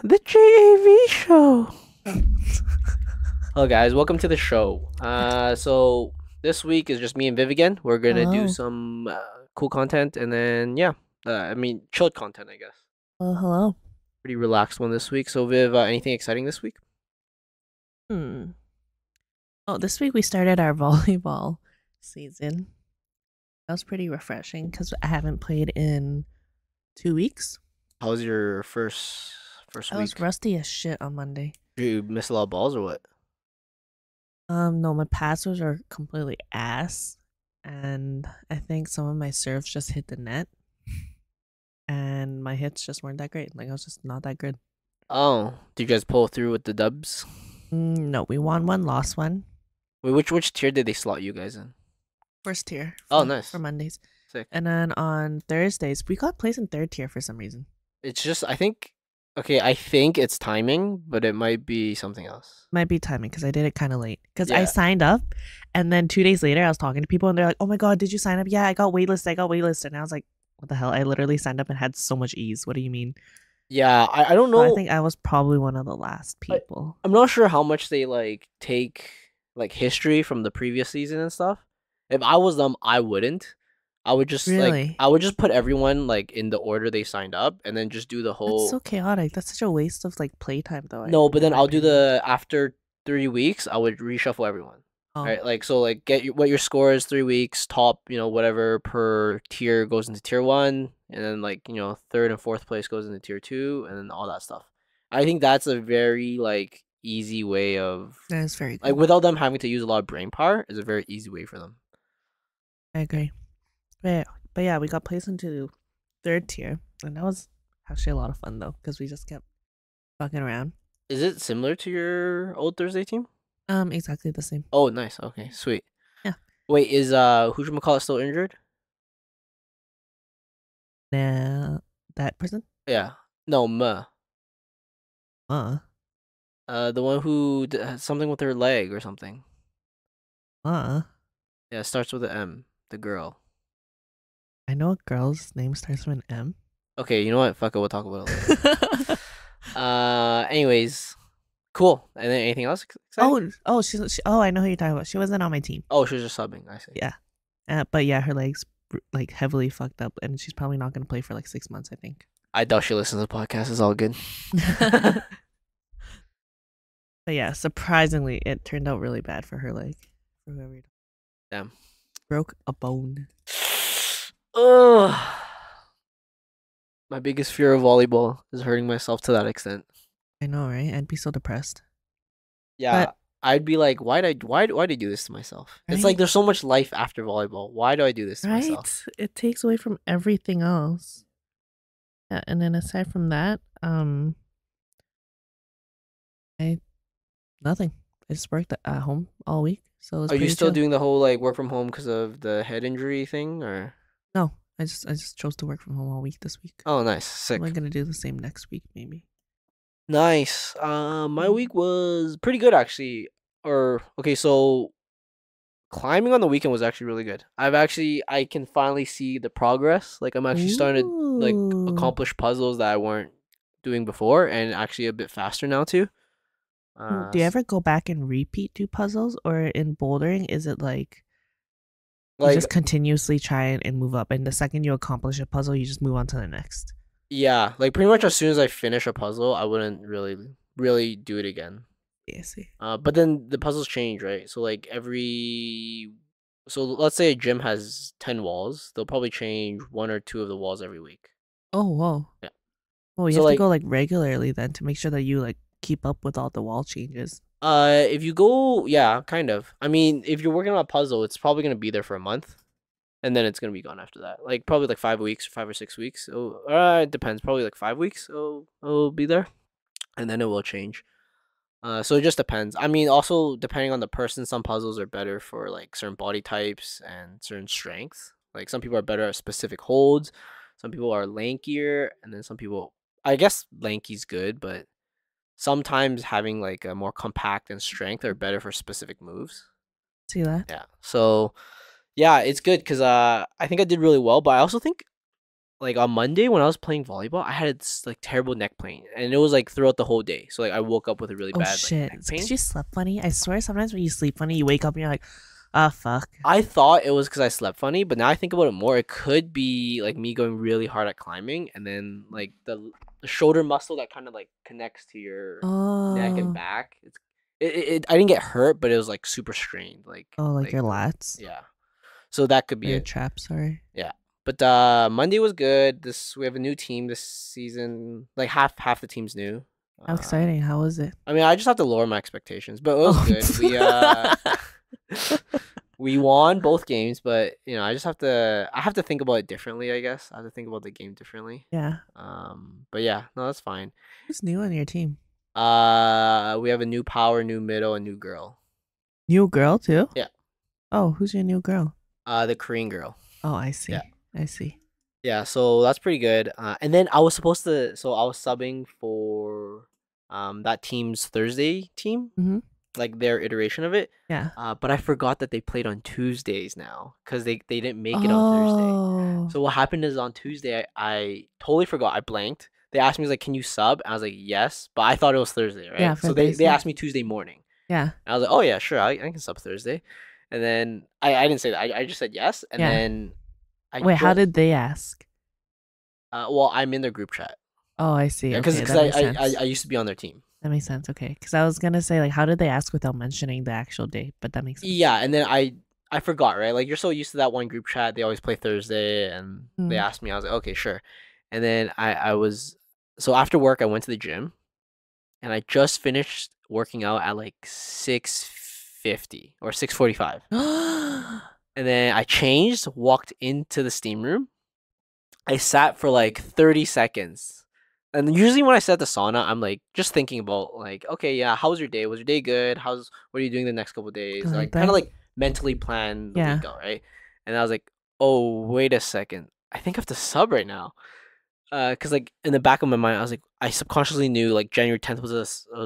The JAV show. Hello guys, welcome to the show. So this week is just me and Viv again. We're gonna do Hello. some cool content, and then yeah, chilled content, I guess. Hello. Pretty relaxed one this week. So Viv, anything exciting this week? Hmm. Oh, this week we started our volleyball season. That was pretty refreshing because I haven't played in 2 weeks. How was your first I was week? rusty as shit on Monday. Did you miss a lot of balls or what? No, my passes are completely ass, and I think some of my serves just hit the net, and my hits just weren't that great. Like I was just not that good. Oh, did you guys pull through with the dubs? No, we won one, lost one. Wait, which tier did they slot you guys in? First tier Oh, for nice, Mondays, sick. and then on Thursdays we got placed in third tier for some reason. It's just I think it's timing, but it might be something else. Might be timing because I did it kind of late. Because I Yeah. signed up, and then 2 days later, I was talking to people, and they're like, "Oh my god, did you sign up? Yeah, I got waitlist. I got waitlist." And I was like, "What the hell? I literally signed up and had so much ease. What do you mean?" Yeah, I don't So I know. think I was probably one of the last I, people. I'm not sure how much they like take like history from the previous season and stuff. If I was them, I wouldn't. Really? I would just put everyone like in the order they signed up and then just do the That's so whole. chaotic. That's such a waste of like playtime, though. No, but In then my I'll do opinion. the after 3 weeks. I would reshuffle everyone. Oh, Right, like so, like what your score is 3 weeks. Top, whatever per tier goes into tier one, and then like third and fourth place goes into tier two, and then all that stuff. I think that's a very like easy way of that is very like good. without them having to use a lot of brain power is a very easy way for them. I agree. But yeah, we got placed into third tier, and that was actually a lot of fun though, because we just kept fucking around. Is it similar to your old Thursday team? Exactly the same. Oh, nice. Okay, sweet. Yeah. Wait, is who's still injured? Now that person. Yeah. No, Uh, the one who had something with her leg or something. uh. Yeah, it starts with an M. The girl. I know a girl's name starts with an M. Okay, you know what? Fuck it. We'll talk about it later. Anyways, cool. And then anything else exciting? Oh, I know who you're talking about. She wasn't on my team. Oh, she was just subbing. I see. Yeah. But yeah, her legs like heavily fucked up, and she's probably not gonna play for like 6 months, I think. I doubt she listens to the podcast. It's all good. But yeah, surprisingly, it turned out really bad for her leg. For whoever Damn. broke a bone. Ugh. My biggest fear of volleyball is hurting myself to that extent. I know, right? I'd be so depressed. Yeah, But I'd be like, why did I do this to myself? It's like right, there's so much life after volleyball. Why do I do this to myself? right, it takes away from everything else. Yeah, and then aside from that, I nothing. I just worked at home all week, so it was Are you pretty still chill. doing the whole like work from home because of the head injury thing, or? No, I just chose to work from home all week this week. Oh, nice, I'm sick. gonna do the same next week, maybe. Nice. My week was pretty good actually. Or okay, so climbing on the weekend was actually really good. I can finally see the progress. Like I'm actually starting to like Ooh. accomplish puzzles that I weren't doing before, and actually a bit faster now too. Do you ever go back and repeat do puzzles, or in bouldering, is it like you like just continuously try and move up, and the second you accomplish a puzzle, you just move on to the next? yeah, like pretty much as soon as I finish a puzzle, I wouldn't really do it again. Yeah, I see. But then the puzzles change, right? So like so let's say a gym has 10 walls, they'll probably change one or two of the walls every week. Oh, whoa. Yeah. Well, you So have to like go like regularly then to make sure that you like keep up with all the wall changes. if you go, yeah, kind of. I mean, if you're working on a puzzle, it's probably gonna be there for a month, and then it's gonna be gone after that. Like probably like 5 weeks, 5 or 6 weeks. Oh, it depends. Probably like 5 weeks. Oh, it'll be there, and then it will change. So it just depends. I mean, also depending on the person, some puzzles are better for like certain body types and certain strengths. Like some people are better at specific holds, some people are lankier, and then some people, I guess lanky's good, but sometimes having like a more compact and strength are better for specific moves. See that? Yeah. So yeah, it's good because I think I did really well, but I also think like on Monday when I was playing volleyball, I had this like terrible neck pain, and it was like throughout the whole day. So like I woke up with a really Oh bad like shit! neck It's pain. because you slept funny. I swear, sometimes when you sleep funny, you wake up and you're like, ah, fuck. I thought it was because I slept funny, but now I think about it more. It could be like me going really hard at climbing, and then like the shoulder muscle that kind of like connects to your neck and Oh, back. I didn't get hurt, but it was like super strained. oh, like Like your the lats yeah. So that could or be your it. trap. Sorry. Yeah. But Monday was good. This we have a new team this season. Like half the team's new. How Uh, exciting! How was it? I mean, I just have to lower my expectations, but it was Oh, good. We won both games, but you know, I have to think about it differently, I guess. I have to think about the game differently. yeah. But yeah, no, that's fine. Who's new on your team? We have a new power, new middle, and new girl. New girl too. Yeah. Oh, who's your new girl? The Korean girl. Oh, I Yeah. see. I see. Yeah, so that's pretty good. And then I was supposed to, so I was subbing for that team's Thursday team, Mm-hmm. like their iteration of it. Yeah. But I forgot that they played on Tuesdays now because they didn't make it on Thursday. Oh. So what happened is on Tuesday, I totally forgot. I blanked. They asked me like, "Can you sub?" And I was like, "Yes," but I thought it was Thursday, right? Yeah, So for they Thursday. asked me Tuesday morning. Yeah. And I was like, "Oh yeah, sure, I can sub Thursday." And then I didn't say that. I just said yes. And Yeah. then I Wait, how don't. did they ask? Well, I'm in their group chat. Oh, I see. Yeah, Okay, because that makes sense. I used to be on their team. That makes sense. Okay, because I was gonna say like, how did they ask without mentioning the actual date? But that makes sense. Yeah, and then I forgot, right? Like you're so used to that one group chat. They always play Thursday, and they Mm. asked me. I was like, okay, sure. And then I was so after work, I went to the gym, and I just finished working out at like 6:50 or 6:45, and then I changed, walked into the steam room. I sat for like 30 seconds. And usually when I set the sauna, I'm like just thinking about like, okay, yeah, how was your day? Was your day good? What are you doing the next couple of days? I like Like kind that. of like mentally plan the Yeah. week out, right? And I was like, oh, wait a second. I think I have to sub right now. Cause like in the back of my mind, I was like, I subconsciously knew like January 10th was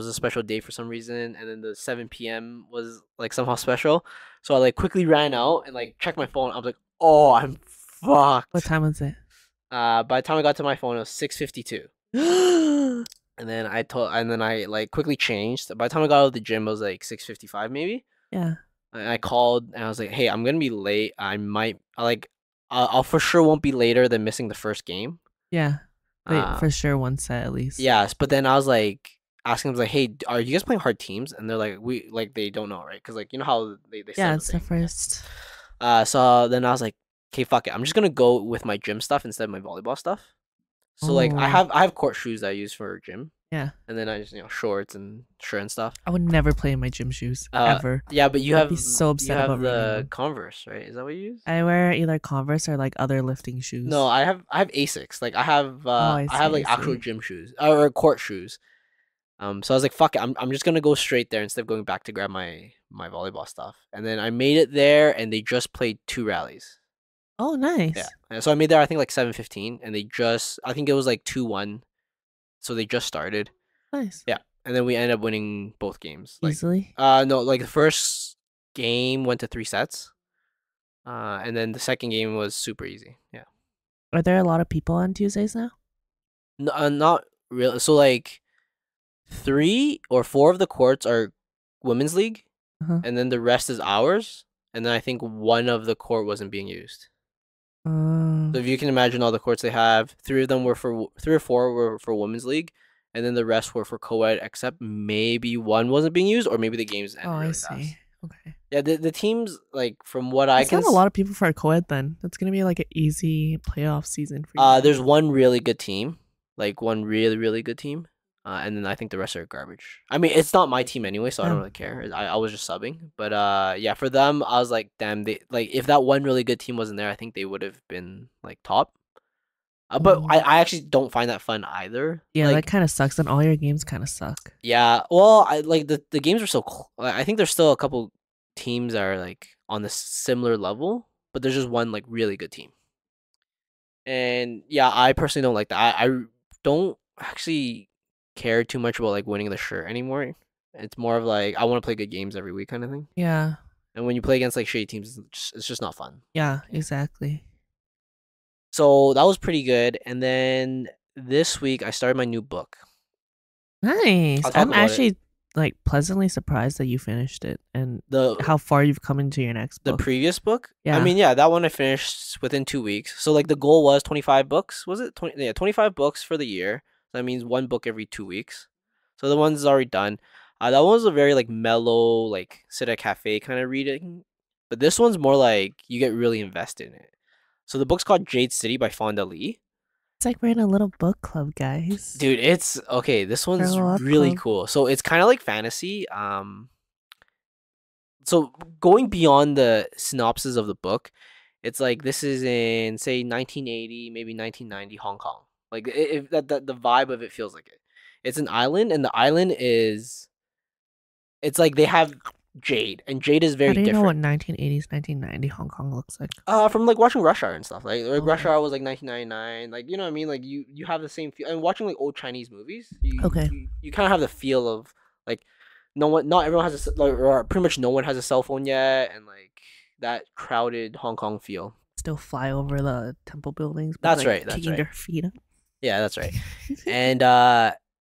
a special day for some reason, and then the 7 p.m. was like somehow special. So I like quickly ran out and like checked my phone. I was like, oh, I'm fucked. What time was it? By the time I got to my phone, it was 6:52. And then I like quickly changed. By the time I got out of the gym, it was like 6:55 maybe. Yeah. And I called and I was like, "Hey, I'm gonna be late. I'll for sure won't be later than missing the first game." Yeah. Wait, Uh, for sure one set at least. yes, but then I was like asking them like, "Hey, are you guys playing hard teams?" And they're like, "We like they don't know, right? Because like you know how they Yeah, set it's the the thing." first. So then I was like, "Okay, fuck it. I'm just gonna go with my gym stuff instead of my volleyball stuff." So like Oh. I have court shoes that I use for gym, Yeah. and then I just shorts and shirt and stuff. I would never play in my gym shoes ever. Yeah, but I'd be so upset about ruining the them. Converse, right? Is that what you use? I wear either Converse or like other lifting shoes. No, I have Asics. Like I I have see, like I actual see. gym shoes or court shoes. So I was like, fuck it, I'm just gonna go straight there instead of going back to grab my volleyball stuff. And then I made it there, and they just played 2 rallies. Oh, Yeah, nice. and so I made there I think like 7:15, and I think it was like 2-1, so they just started. Nice. Yeah, and then we ended up winning both games. Like Easily. no, like the first game went to 3 sets. And then the second game was super easy. Yeah. Are there a lot of people on Tuesdays now? No, not really. So like 3 or 4 of the courts are women's league, Uh-huh. and then the rest is ours. And then I think one of the court wasn't being used. So if you can imagine all the courts they have, 3 or 4 were for women's league, and then the rest were for co-ed, except maybe one wasn't being used, or maybe the games ended Oh, I really see. fast. Okay. Yeah, the teams like from what I That's can not a lot of people for a co-ed then. That's gonna be like an easy playoff season for you. there's one really good team, like one really good team, and then I think the rest are garbage. I mean, it's not my team anyway, so I don't Yeah. really care. I was just subbing, but yeah, for them, I was like, damn, they like if that one really good team wasn't there, I think they would have been like top. But I actually don't find that fun either. Yeah, like, that kind of sucks, and all your games kind of suck. yeah, well, I like the games are so. I think there's still a couple teams that are like on the similar level, but there's just one like really good team. And yeah, I personally don't like that. I don't actually care too much about like winning the shirt anymore. It's more of like I want to play good games every week kind of thing. Yeah. And when you play against like shitty teams, it's just not fun. Yeah, exactly. So that was pretty good. And then this week I started my new book. Nice. I'll talk I'm about it. actually like pleasantly surprised that you finished it and The how far you've come into your next the book. previous book. I Yeah. mean, yeah, that one I finished within 2 weeks. So like the goal was 25 books. Was it 20? Yeah, 25 books for the year. So that means one book every 2 weeks. So the one's already done. That one was a very like mellow, like sit at a cafe kind of reading. But this one's more like you get really invested in it. So the book's called Jade City by Fonda Lee. It's like we're in a little book club, guys. Dude, it's okay. This one's Girl up really club. cool. So it's kind of like fantasy. So going beyond the synopsis of the book, it's like this is in say 1980, maybe 1990 Hong Kong. Like if that the vibe of it feels like it. It's an island, and the island is it's like they have jade, and jade is How very do you know what different. 1980s, 1990 Hong Kong looks like? From like watching Rush Hour and stuff. Like Rush Okay. Hour was like 1999. Like you know what I mean? Like you have the same feel. And watching like old Chinese movies, Okay. you kind of have the feel of like not everyone has like, or pretty much no one has a cell phone yet, and like that crowded Hong Kong feel. Still fly over the temple buildings, but That's like right. That's kicking right. their feet up. Yeah, that's right. And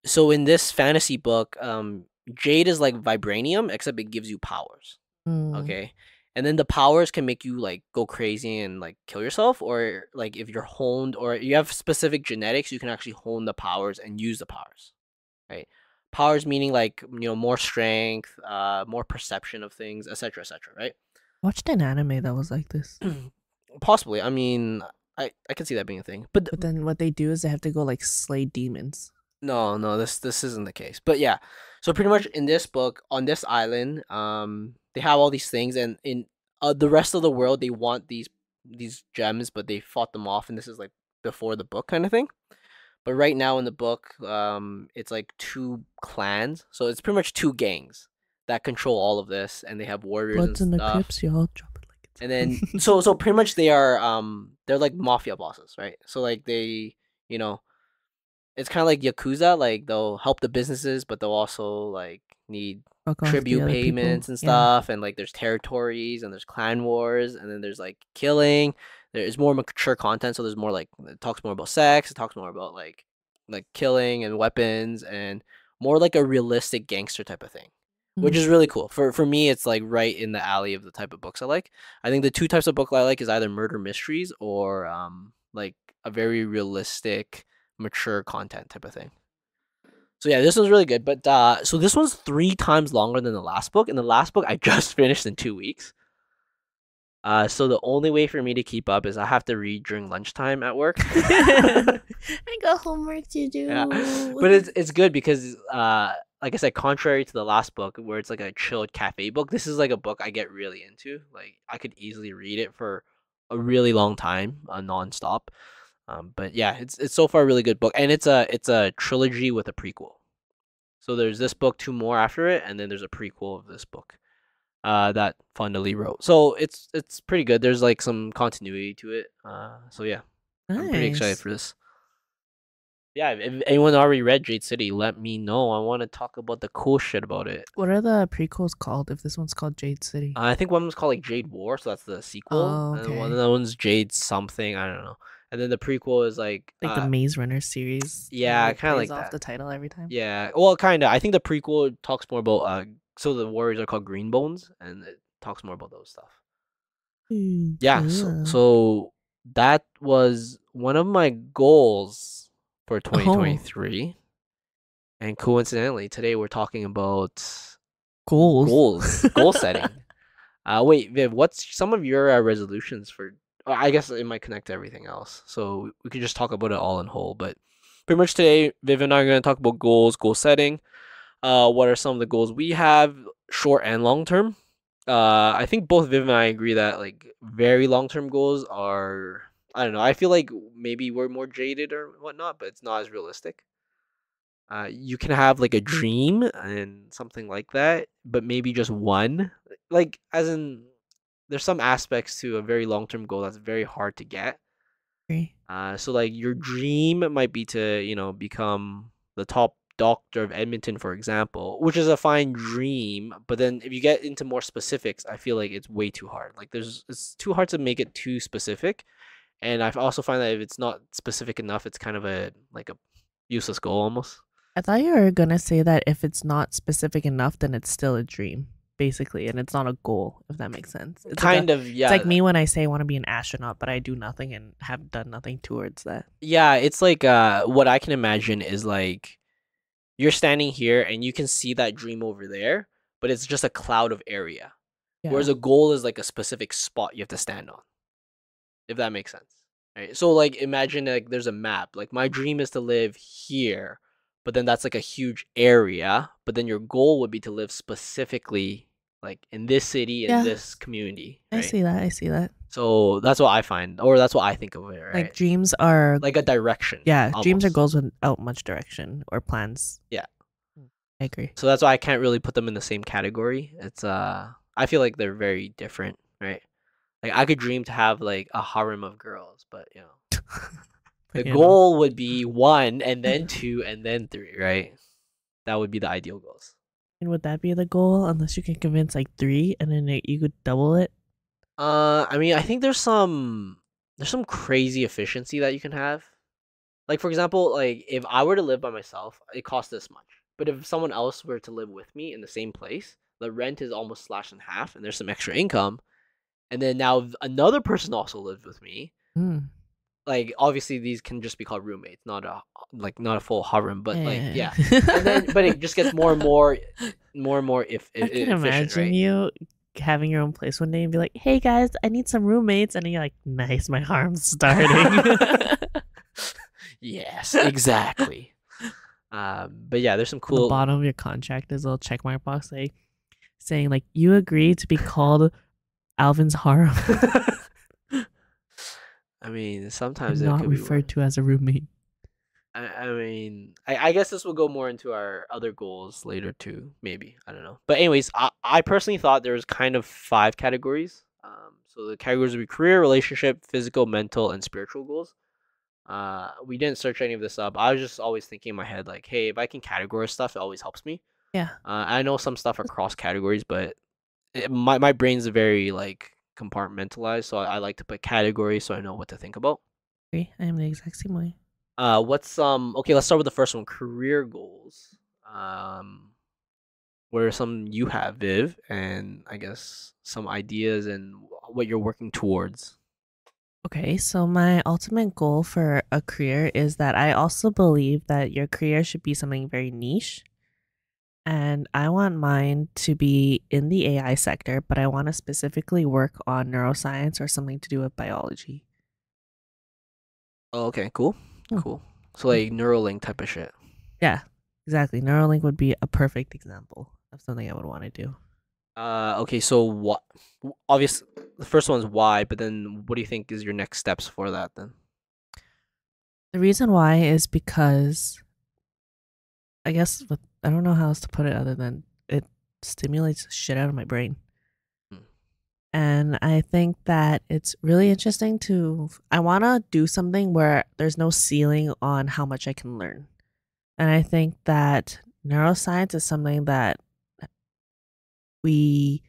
so in this fantasy book, jade is like vibranium, except it gives you powers. Mm. Okay. And then the powers can make you like go crazy and like kill yourself, or like if you're honed or you have specific genetics, you can actually hone the powers and use the powers. Right? Powers meaning like more strength, more perception of things, etc., right? Watched an anime that was like this. Possibly. I mean, I can see that being a thing, but But then what they do is they have to go like slay demons. no, this isn't the case. But yeah, so pretty much in this book, on this island, they have all these things, and in the rest of the world, they want these gems, but they fought them off, and this is like before the book kind of thing. But right now in the book, it's like two clans, so it's pretty much two gangs that control all of this, and they have warriors and Bloods in the stuff. Crips, y'all drop it like it's And then so pretty much they are they're like mafia bosses, right? So like they you know it's kind of like Yakuza. Like they'll help the businesses, but they'll also like need fuck off the tribute other people. payments and Yeah. stuff. And like there's territories and there's clan wars, and then there's like killing. There's more mature content, so there's more like it talks more about sex. It talks more about like killing and weapons and more like a realistic gangster type of thing. Which is really cool. For me, it's like right in the alley of the type of books I like. I think the two types of book I like is either murder mysteries or like a very realistic mature content type of thing. So yeah, this one's really good. But so this one's 3 times longer than the last book, and the last book I just finished in 2 weeks. So the only way for me to keep up is I have to read during lunchtime at work. I got homework to do. Yeah, but it's good because like I said, contrary to the last book where it's like a chilled cafe book, this is like a book I get really into. Like I could easily read it for a really long time, nonstop. But yeah, it's so far a really good book, and it's a trilogy with a prequel. So there's this book, two more after it, and then there's a prequel of this book. That Fonda Lee wrote. So it's pretty good. There's like some continuity to it. So yeah, I'm pretty excited Nice. for this. Yeah, if anyone already read Jade City, let me know. I want to talk about the cool shit about it. What are the prequels called if this one's called Jade City? I think one was called like Jade War, so that's the sequel, Oh, and one okay. of the one's Jade something. I don't know. And then the prequel is like Like the Maze Runner series. yeah, It kind of plays like off the that. title every time. Yeah, well, kind of. I think the prequel talks more about so the warriors are called Green Bones, and it talks more about those stuff. Yeah, so that was one of my goals for 2023. And coincidentally, today we're talking about goal setting. Wait, Viv, what's some of your resolutions for? I guess it might connect to everything else, so we could just talk about it all in whole. But pretty much today, Viv and I are going to talk about goals, goal setting. What are some of the goals we have, short and long term? I think both Viv and I agree that like very long term goals are. I don't know. I feel like maybe we're more jaded or whatnot, but it's not as realistic. You can have like a dream and something like that, but maybe just one. Like as in, there's some aspects to a very long term goal that's very hard to get. So like your dream might be to become the top doctor of Edmonton, for example, which is a fine dream. But then if you get into more specifics, I feel like it's way too hard. Like it's too hard to make it too specific, And I also find that if it's not specific enough, it's kind of a useless goal almost. I thought you were gonna say that if it's not specific enough, then it's still a dream, basically, and it's not a goal, if that makes sense. It's Kind of, it's yeah. like me when I say I want to be an astronaut, but I do nothing and have done nothing towards that. Yeah, it's like what I can imagine is like you're standing here and you can see that dream over there, but it's just a cloud of area. Yeah. Whereas a goal is like a specific spot you have to stand on. If that makes sense. Right? So like imagine like there's a map. Like my dream is to live here, but then that's like a huge area, but then your goal would be to live specifically like in this city, in Yeah. this community, I right? see that. I see that. So that's what I find, or that's what I think of it, right? Like dreams are Like a direction. yeah, dreams are almost. goals without much direction or plans. Yeah. I agree. So that's why I can't really put them in the same category. It's I feel like they're very different, right? Like I could dream to have like a harem of girls, but you know, the You know. goal would be 1 and then 2 and then 3, right? That would be the ideal goals. And would that be the goal unless you can convince like 3 and then you could double it? I mean, I think there's some crazy efficiency that you can have. Like for example, like if I were to live by myself, it costs this much. But if someone else were to live with me in the same place, the rent is almost slashed in half and there's some extra income. And then now another person also lives with me. Mm. Like obviously these can just be called roommates, not a full harem, but like yeah. Eh. And then but it just gets more and more if I can efficient, imagine right? you having your own place one day and be like, "Hey guys, I need some roommates," and then you're like, "Nice, my harm's starting." Yes, exactly. But yeah, there's some On the cool. bottom of your contract is a little check mark box saying like you agree to be called Alvin's harem I mean, sometimes and it not could be referred to as a roommate. I mean, I guess this will go more into our other goals later too. Maybe I don't know. But anyways, I personally thought there was kind of 5 categories. So the categories would be career, relationship, physical, mental, and spiritual goals. We didn't search any of this up. I was just always thinking in my head like, hey, if I can categorize stuff, it always helps me. Yeah. I know some stuff are cross categories, but my brain's very like compartmentalized, so I like to put categories so I know what to think about. I am the exact same way. What's some okay, let's start with the first one, career goals. What are some you have, Viv, and I guess some ideas and what you're working towards? Okay, so my ultimate goal for a career is that I also believe that your career should be something very niche. And I want mine to be in the AI sector, but I want to specifically work on neuroscience or something to do with biology. Oh, okay, cool. Hmm. Cool. So like Neuralink type of shit. Yeah, exactly. Neuralink would be a perfect example of something I would want to do. Okay, so what obviously the first one's why, but then what do you think is your next steps for that then? The reason why is because I guess I don't know how else to put it other than it stimulates the shit out of my brain. Hmm. And I think that it's really interesting I want to do something where there's no ceiling on how much I can learn. And I think that neuroscience is something that we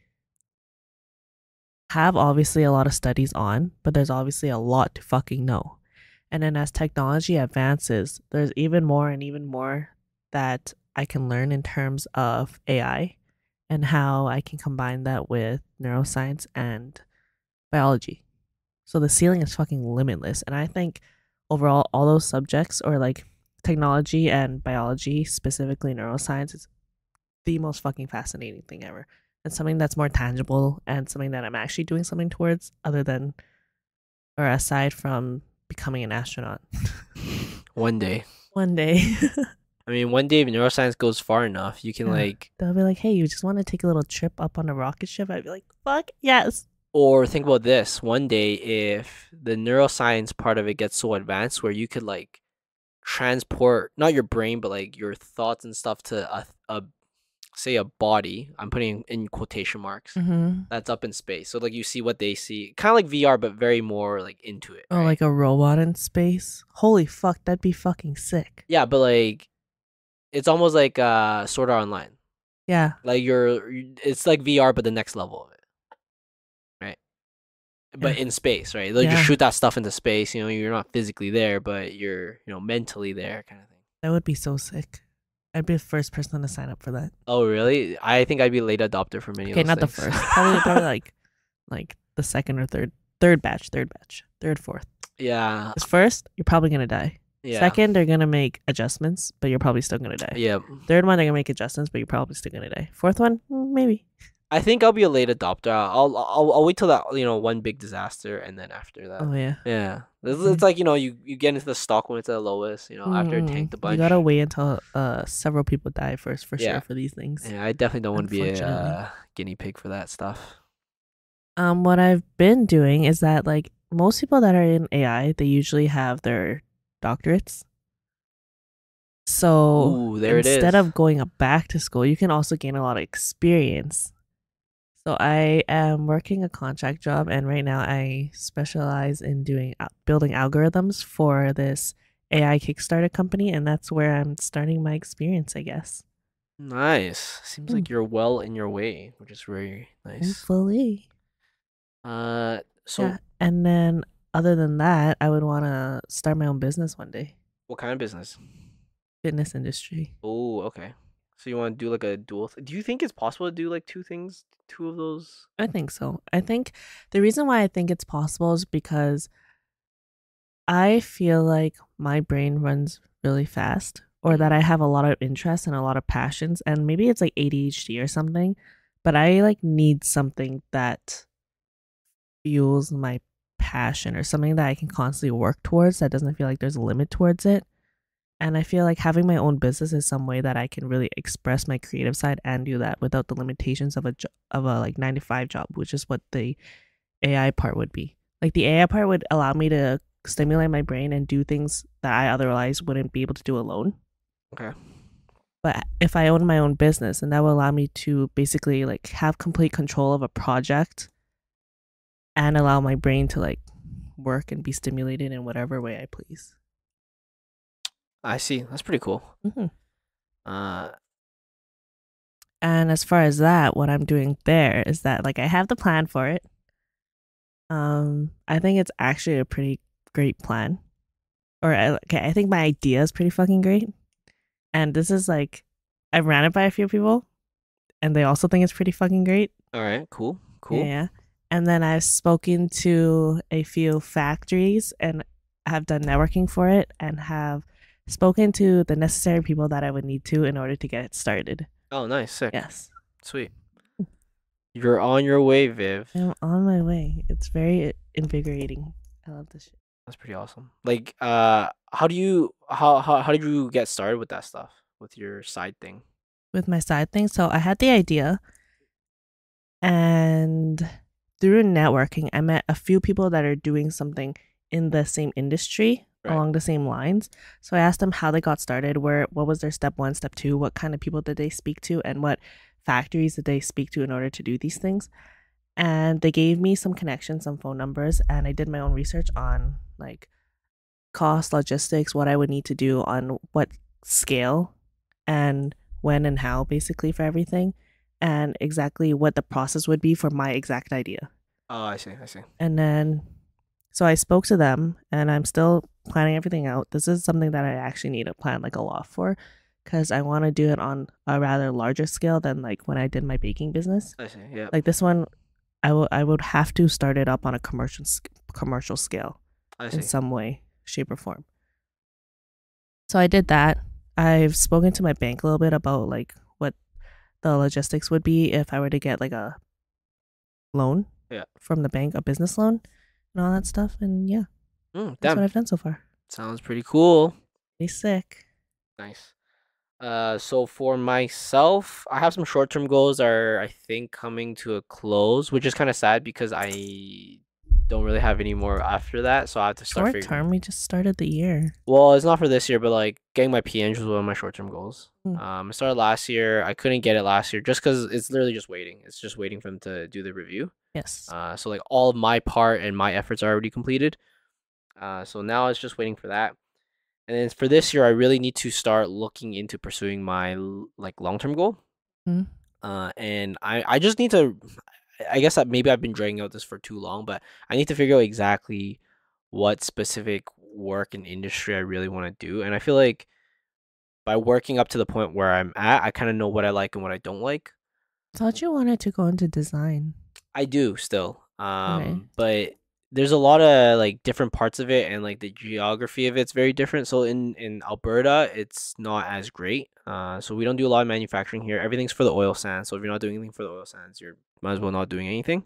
have obviously a lot of studies on, but there's obviously a lot to fucking know. And then as technology advances, there's even more and even more that I can learn in terms of AI and how I can combine that with neuroscience and biology. So the ceiling is fucking limitless. And I think overall, all those subjects or like technology and biology, specifically neuroscience, is the most fucking fascinating thing ever. And something that's more tangible and something that I'm actually doing something towards other than or aside from becoming an astronaut. One day. One day. I mean, one day if neuroscience goes far enough, you can like they'll be like, hey, you just want to take a little trip up on a rocket ship? I'd be like, fuck yes. or think about this, one day if the neuroscience part of it gets so advanced where you could like transport not your brain but like your thoughts and stuff to a say a body, I'm putting in quotation marks, that's up in space. So like you see what they see, kind of like VR, but very more like into it. Or like a robot in space. Holy fuck, that'd be fucking sick. Yeah, but like it's almost like Sword Art Online. Yeah. Like it's like VR, but the next level of it. Right. but Yeah. in space, right? They'll just Yeah. shoot that stuff into space. You know, you're not physically there, but you're mentally there, kind of thing. That would be so sick. I'd be the first person to sign up for that. Oh, really? I think I'd be a late adopter for many of Okay, those not the things. first. Probably like the second or third batch, third, fourth. Yeah, Because first, you're probably gonna die. yeah, Second, they're gonna make adjustments, but you're probably still gonna die. yeah. Third one, they're gonna make adjustments, but you're probably still gonna die. Fourth one, maybe. I think I'll be a late adopter. I'll wait till that one big disaster, and then after that, Oh yeah. yeah, it's like you get into the stock when it's at the lowest. After it Mm-mm. tanked a You bunch. gotta wait until several people die first for Yeah. sure for these things. Yeah, I definitely don't want to be Unfortunately. a guinea pig for that stuff. What I've been doing is that like most people that are in AI, they usually have their doctorates. So Ooh, there it instead is. of going back to school, you can also gain a lot of experience. So I am working a contract job, and right now I specialize in building algorithms for this AI Kickstarter company, and that's where I'm starting my experience, I guess. Nice. Seems like you're well in your way, which is very nice. Hopefully. So Yeah. And then other than that, I would want to start my own business one day. what kind of business? Fitness industry. Oh, okay. So you want to do like a dual? Do you think it's possible to do like two things, two of those? I think so. I think the reason why I think it's possible is because I feel like my brain runs really fast, or that I have a lot of interest and a lot of passions, and maybe it's like ADHD or something, but I like need something that fuels my passion or something that I can constantly work towards that doesn't feel like there's a limit towards it. And I feel like having my own business is some way that I can really express my creative side and do that without the limitations of a like 9 to 5 job, which is what the AI part would be. Like the AI part would allow me to stimulate my brain and do things that I otherwise wouldn't be able to do alone. Okay. But if I own my own business, and that will allow me to basically like have complete control of a project and allow my brain to like work and be stimulated in whatever way I please. I see. That's pretty cool. Mm-hmm. Uh, And as far as that, what I'm doing there is that like I have the plan for it. I think it's actually a pretty great plan. Okay, I think my idea is pretty fucking great. And this is like I ran it by a few people, and they also think it's pretty fucking great. all right. Cool. Cool. Yeah. And then I've spoken to a few factories and have done networking for it, and have spoken to the necessary people that I would need to in order to get it started. Oh, nice. Sick. Yes. Sweet. You're on your way, Viv. I'm on my way. It's very invigorating. I love this shit. That's pretty awesome. Like, how do you how did you get started with that stuff with your side thing? With my side thing, so I had the idea, and through networking, I met a few people that are doing something in the same industry Right. along the same lines. So I asked them how they got started, what was their step 1, step 2, what kind of people did they speak to, and what factories did they speak to in order to do these things. And they gave me some connections, some phone numbers, and I did my own research on like cost, logistics, what I would need to do on what scale and when and how, basically, for everything, and exactly what the process would be for my exact idea. Oh, I see. I see. And then so I spoke to them, and I'm still planning everything out. This is something that I actually need to plan like a lot for, because I want to do it on a rather larger scale than like when I did my baking business. I see. Yeah. Like this one, I would have to start it up on a commercial scale I in see. some way, shape, or form. So I did that. I've spoken to my bank a little bit about like what the logistics would be if I were to get like a loan Yeah. from the bank, a business loan, and all that stuff. And yeah, that's Damn. what I've done so far. Sounds pretty cool. Pretty sick. Nice. So for myself, I have some short-term goals are I think coming to a close, which is kind of sad because I don't really have any more after that, so I have to start Short figuring. term, we just started the year. Well, it's not for this year, but like getting my PNG was one of my short-term goals. I started last year. I couldn't get it last year just because it's literally just waiting. It's just waiting for them to do the review. Yes. So like all of my part and my efforts are already completed. So now it's just waiting for that. And then for this year, I really need to start looking into pursuing my like long-term goal. Mhm. And I just need to I guess that maybe I've been dragging out this for too long, but I need to figure out exactly what specific work and industry I really want to do. And I feel like by working up to the point where I'm at, I kind of know what I like and what I don't like. Thought you wanted to go into design. I do still. Okay. But there's a lot of like different parts of it, and like the geography of it's very different. So in Alberta, it's not as great. So we don't do a lot of manufacturing here. Everything's for the oil sands. So if you're not doing anything for the oil sands, you're might as well not doing anything.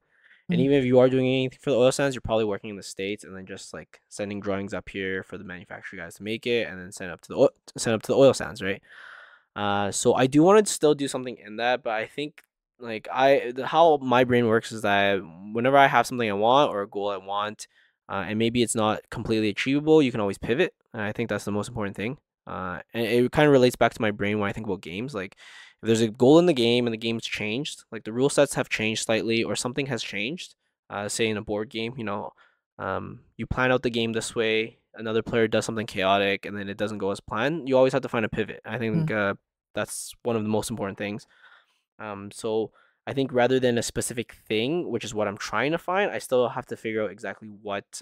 And Mm. even if you are doing anything for the oil sands, you're probably working in the States and then just like sending drawings up here for the manufacturer guys to make it and then send up to the oil sands, right? So I do want to still do something in that, but I think like how my brain works is that whenever I have something I want or a goal I want, and maybe it's not completely achievable, you can always pivot. And I think that's the most important thing. And it kind of relates back to my brain when I think about games. Like if there's a goal in the game and the game's changed, like the rule sets have changed slightly or something has changed. Say in a board game, you plan out the game this way, another player does something chaotic, and then it doesn't go as planned. You always have to find a pivot. I think Mm. that's one of the most important things. So I think rather than a specific thing, which is what I'm trying to find, I still have to figure out exactly what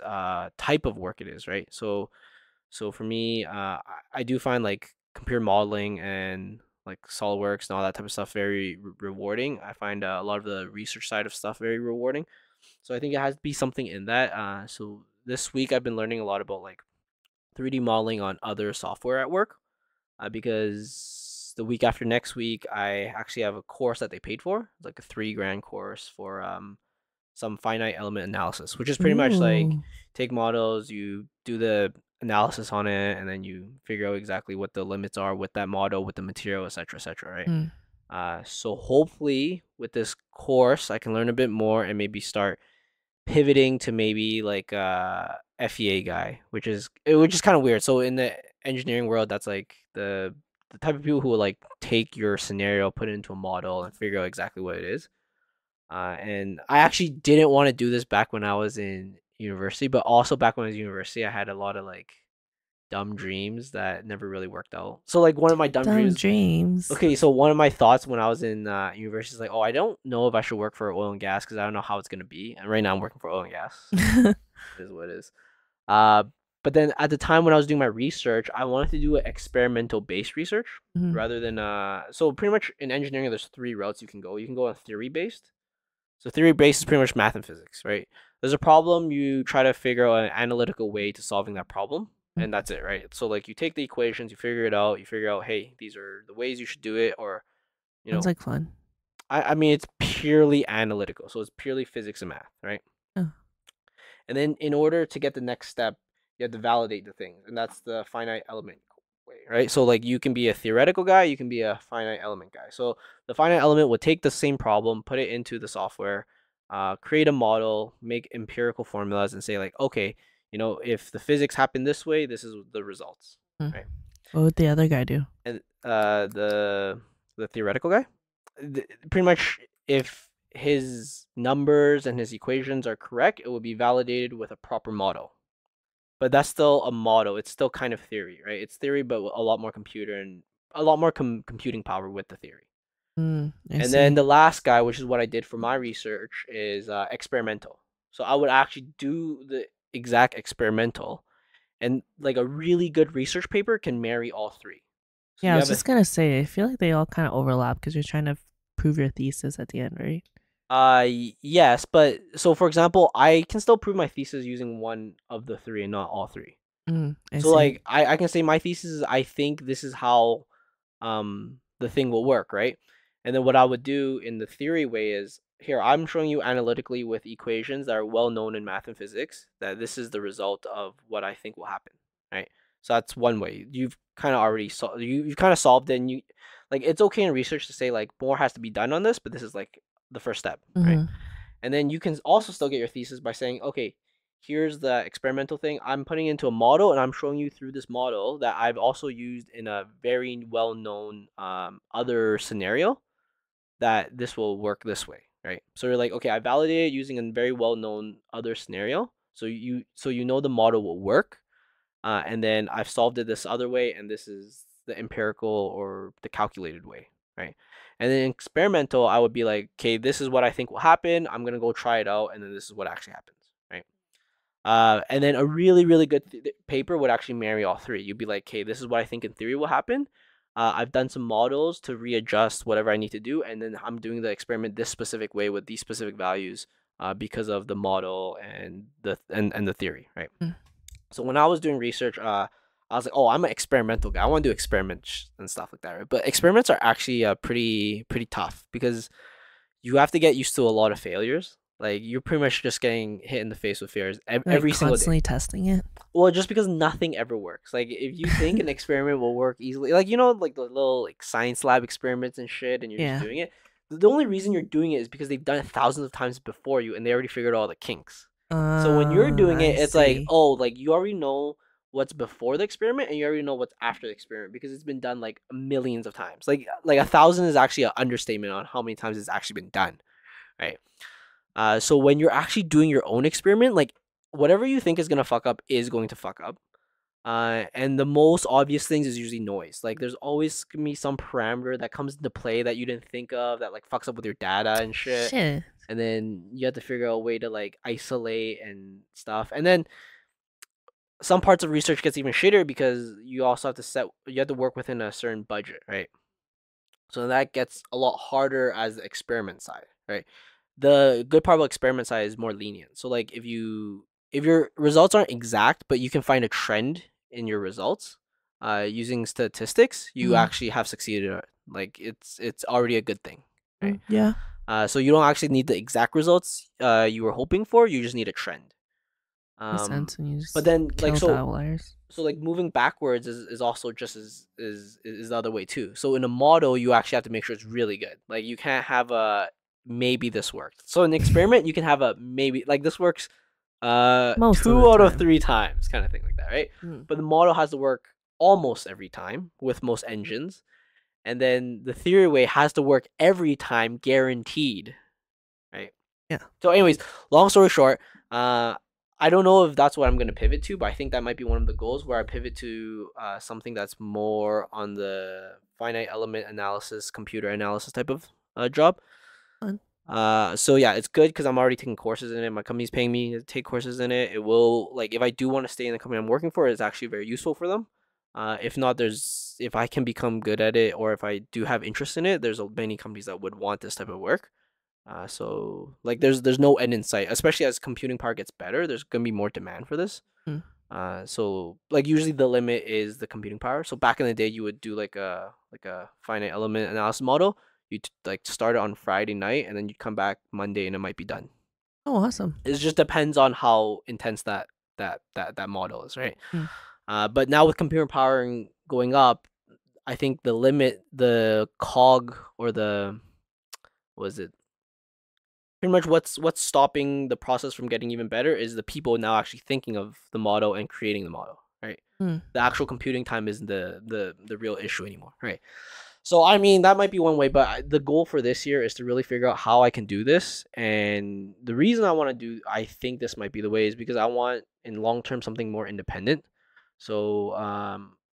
type of work it is, right? So for me, I do find like computer modeling and like SolidWorks and all that type of stuff very rewarding. I find a lot of the research side of stuff very rewarding. So I think it has to be something in that. So this week I've been learning a lot about like 3D modeling on other software at work, because the week after next week I actually have a course that they paid for. It's like a 3 grand course for some finite element analysis, which is pretty much like Ooh. take models, you do the analysis on it, and then you figure out exactly what the limits are with that model, with the material, etc., etc., right? Mm. So hopefully with this course I can learn a bit more and maybe start pivoting to maybe like a FEA guy, which is kind of weird. So in the engineering world, that's like the type of people who will like take your scenario, put it into a model, and figure out exactly what it is. And I actually didn't want to do this back when I was in university, but also back when I was in university, I had a lot of like dumb dreams that never really worked out. So like one of my dumb Dumb dreams. dreams. Okay, so one of my thoughts when I was in university is like, oh, I don't know if I should work for oil and gas because I don't know how it's gonna be. And right now I'm working for oil and gas. It is what it is. Uh, but then at the time when I was doing my research, I wanted to do an experimental based research Mhm. rather than So pretty much in engineering, there's 3 routes you can go. You can go on theory based. So theory based is pretty much math and physics, right? There's a problem, you try to figure out an analytical way to solving that problem, Mm. and that's it, right? So like you take the equations, you figure it out, you figure out, hey, these are the ways you should do it, or you Sounds know, like fun. I mean it's purely analytical, so it's purely physics and math, right? Oh. And then in order to get the next step, you have to validate the thing, and that's the finite element way, right? So like you can be a theoretical guy, you can be a finite element guy. So the finite element would take the same problem, put it into the software, create a model, make empirical formulas, and say like, okay, if the physics happen this way, this is the results, Mm. right? What would the other guy do? And the theoretical guy, pretty much if his numbers and his equations are correct, it will be validated with a proper model. But that's still a model. It's still kind of theory, right? It's theory, but a lot more computer and a lot more computing power with the theory. I And then see. the last guy, which is what I did for my research, is experimental. So I would actually do the exact experimental, and like a really good research paper can marry all three. So Yeah, I you was have a just gonna say, I feel like they all kind of overlap because you're trying to prove your thesis at the end, right? yes, but so for example, I can still prove my thesis using one of the three and not all three. I So see. like I can say my thesis is I think this is how the thing will work, right? And then what I would do in the theory way is here I'm showing you analytically with equations that are well known in math and physics that this is the result of what I think will happen, right? So that's one way. You've kind of already you've kind of solved it, and you like it's okay in research to say like more has to be done on this, but this is like the first step, right? Mm-hmm. And then you can also still get your thesis by saying, okay, here's the experimental thing. I'm putting into a model and I'm showing you through this model that I've also used in a very well known other scenario that this will work this way, right? So you're like, okay, I validated using a very well known other scenario. So you know the model will work. And then I've solved it this other way, and this is the empirical or the calculated way, right? And then experimental, I would be like, okay, this is what I think will happen. I'm gonna go try it out, and then this is what actually happens, right? And then a really, really good paper would actually marry all three. You'd be like, okay, this is what I think in theory will happen. I've done some models to readjust whatever I need to do, and then I'm doing the experiment this specific way with these specific values because of the model and the theory, right? Mm. So when I was doing research, I was like, oh, I'm an experimental guy. I want to do experiments and stuff like that, right? But experiments are actually pretty tough because you have to get used to a lot of failures. Like you're pretty much just getting hit in the face with failures Like every single day. constantly testing it. Well, just because nothing ever works. Like if you think an experiment will work easily, like like the little like science lab experiments and shit, and you're Yeah. just doing it. The only reason you're doing it is because they've done it thousands of times before you, and they already figured all the kinks. So when you're doing it, it's like, see. oh, like you already know what's before the experiment, and you already know what's after the experiment because it's been done like millions of times. Like 1,000 is actually an understatement on how many times it's actually been done, right? So when you're actually doing your own experiment, like whatever you think is gonna fuck up is going to fuck up. And the most obvious things is usually noise. Like there's always gonna be some parameter that comes into play that you didn't think of that like fucks up with your data and shit. And then you have to figure out a way to like isolate and stuff. And then some parts of research gets even shitter because you also have to work within a certain budget, right? So that gets a lot harder as the experiment side, right? The good part about experiment side is more lenient. So like if your results aren't exact, but you can find a trend in your results, using statistics, you actually have succeeded. Like it's already a good thing, right? Yeah. So you don't actually need the exact results you were hoping for. You just need a trend. Makes sense. And you just But then like kill the outliers. so like moving backwards is also just as is the other way too. So in a model, you actually have to make sure it's really good. Like you can't have a maybe this worked. So in an experiment, you can have a maybe like this works Most two of the out of time. 3 times kind of thing like that, right? But the model has to work almost every time with most engines. And then the theory way has to work every time guaranteed, right? Yeah. So anyways, long story short, I don't know if that's what I'm going to pivot to, but I think that might be one of the goals where I pivot to something that's more on the finite element analysis, computer analysis type of job. Fun. So yeah, it's good because I'm already taking courses in it. My company's paying me to take courses in it. It will, like, if I do want to stay in the company I'm working for, it's actually very useful for them. If not, if I can become good at it, or if I do have interest in it, there's many companies that would want this type of work. So like there's no end in sight, especially as computing power gets better. There's gonna be more demand for this. So like usually the limit is the computing power. So back in the day, you would do like a finite element analysis model. You like start it on Friday night, and then you come back Monday, and it might be done. Oh, awesome. It just depends on how intense that model is, right? But now with computer power going up, I think the limit, the cog, or the was it pretty much what's stopping the process from getting even better is the people now actually thinking of the model and creating the model, right? The actual computing time isn't the real issue anymore, right? So I mean that might be one way, but the goal for this year is to really figure out how I can do this. And the reason I think this might be the way is because I want in long term something more independent. So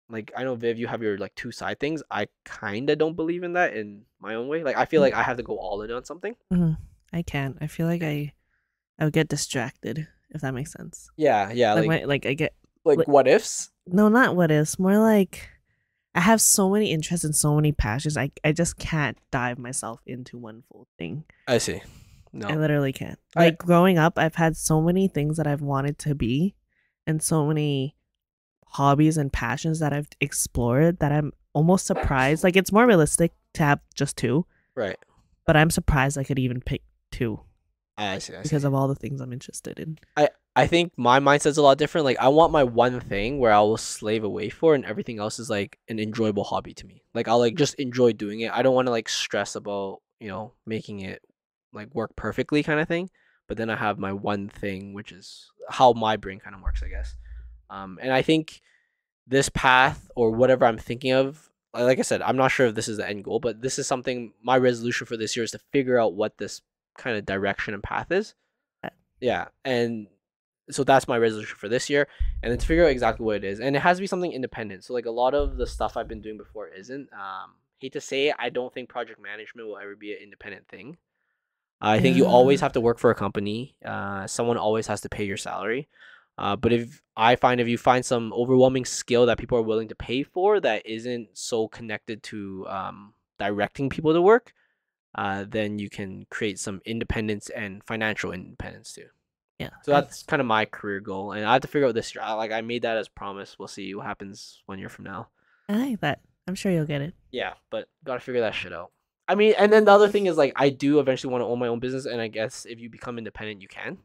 like I know Viv, you have your like 2 side things. I kind of don't believe in that in my own way. Like I feel like I have to go all in on something. I can't. I feel like I would get distracted, if that makes sense. Yeah, Like I get like what ifs? no, not what ifs. More like I have so many interests and so many passions. I just can't dive myself into one full thing. I see. No, I literally can't. Like growing up, I've had so many things that I've wanted to be, and so many hobbies and passions that I've explored that I'm almost surprised. Like it's more realistic to have just 2, right? But I'm surprised I could even pick 2. I see. Because of all the things I'm interested in. I think my mindset's a lot different. Like I want my one thing where I will slave away for, and everything else is like an enjoyable hobby to me. Like I'll like just enjoy doing it. I don't want to like stress about making it like work perfectly kind of thing. But then I have my one thing, which is how my brain kind of works, I guess. And I think this path or whatever I'm thinking of, like I said, I'm not sure if this is the end goal, but this is something my resolution for this year is to figure out what this kind of direction and path is. Yeah, and so that's my resolution for this year, and then to figure out exactly what it is, and it has to be something independent. So like a lot of the stuff I've been doing before isn't. hate to say it, I don't think project management will ever be an independent thing. I think you always Yeah. have to work for a company. Someone always has to pay your salary. But if you find some overwhelming skill that people are willing to pay for that isn't so connected to directing people to work, then you can create some independence and financial independence too. Yeah. So that's kind of my career goal, and I have to figure out this year. Like I made that as promise. We'll see what happens 1 year from now. I like that. I'm sure you'll get it. Yeah, but gotta figure that shit out. I mean, and then the other thing is like I do eventually want to own my own business, and I guess if you become independent, you can.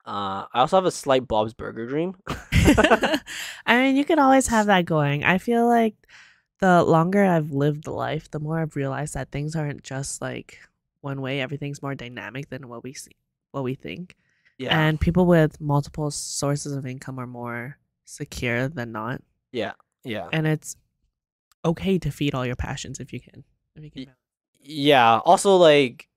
I also have a slight Bob's Burger dream. I mean, you could always have that going. I feel like the longer I've lived life, the more I've realized that things aren't just like one way. Everything's more dynamic than what we see, what we think. Yeah, And people with multiple sources of income are more secure than not. yeah, yeah. And it's okay to feed all your passions if you can. If you Y- can. Yeah. Also, like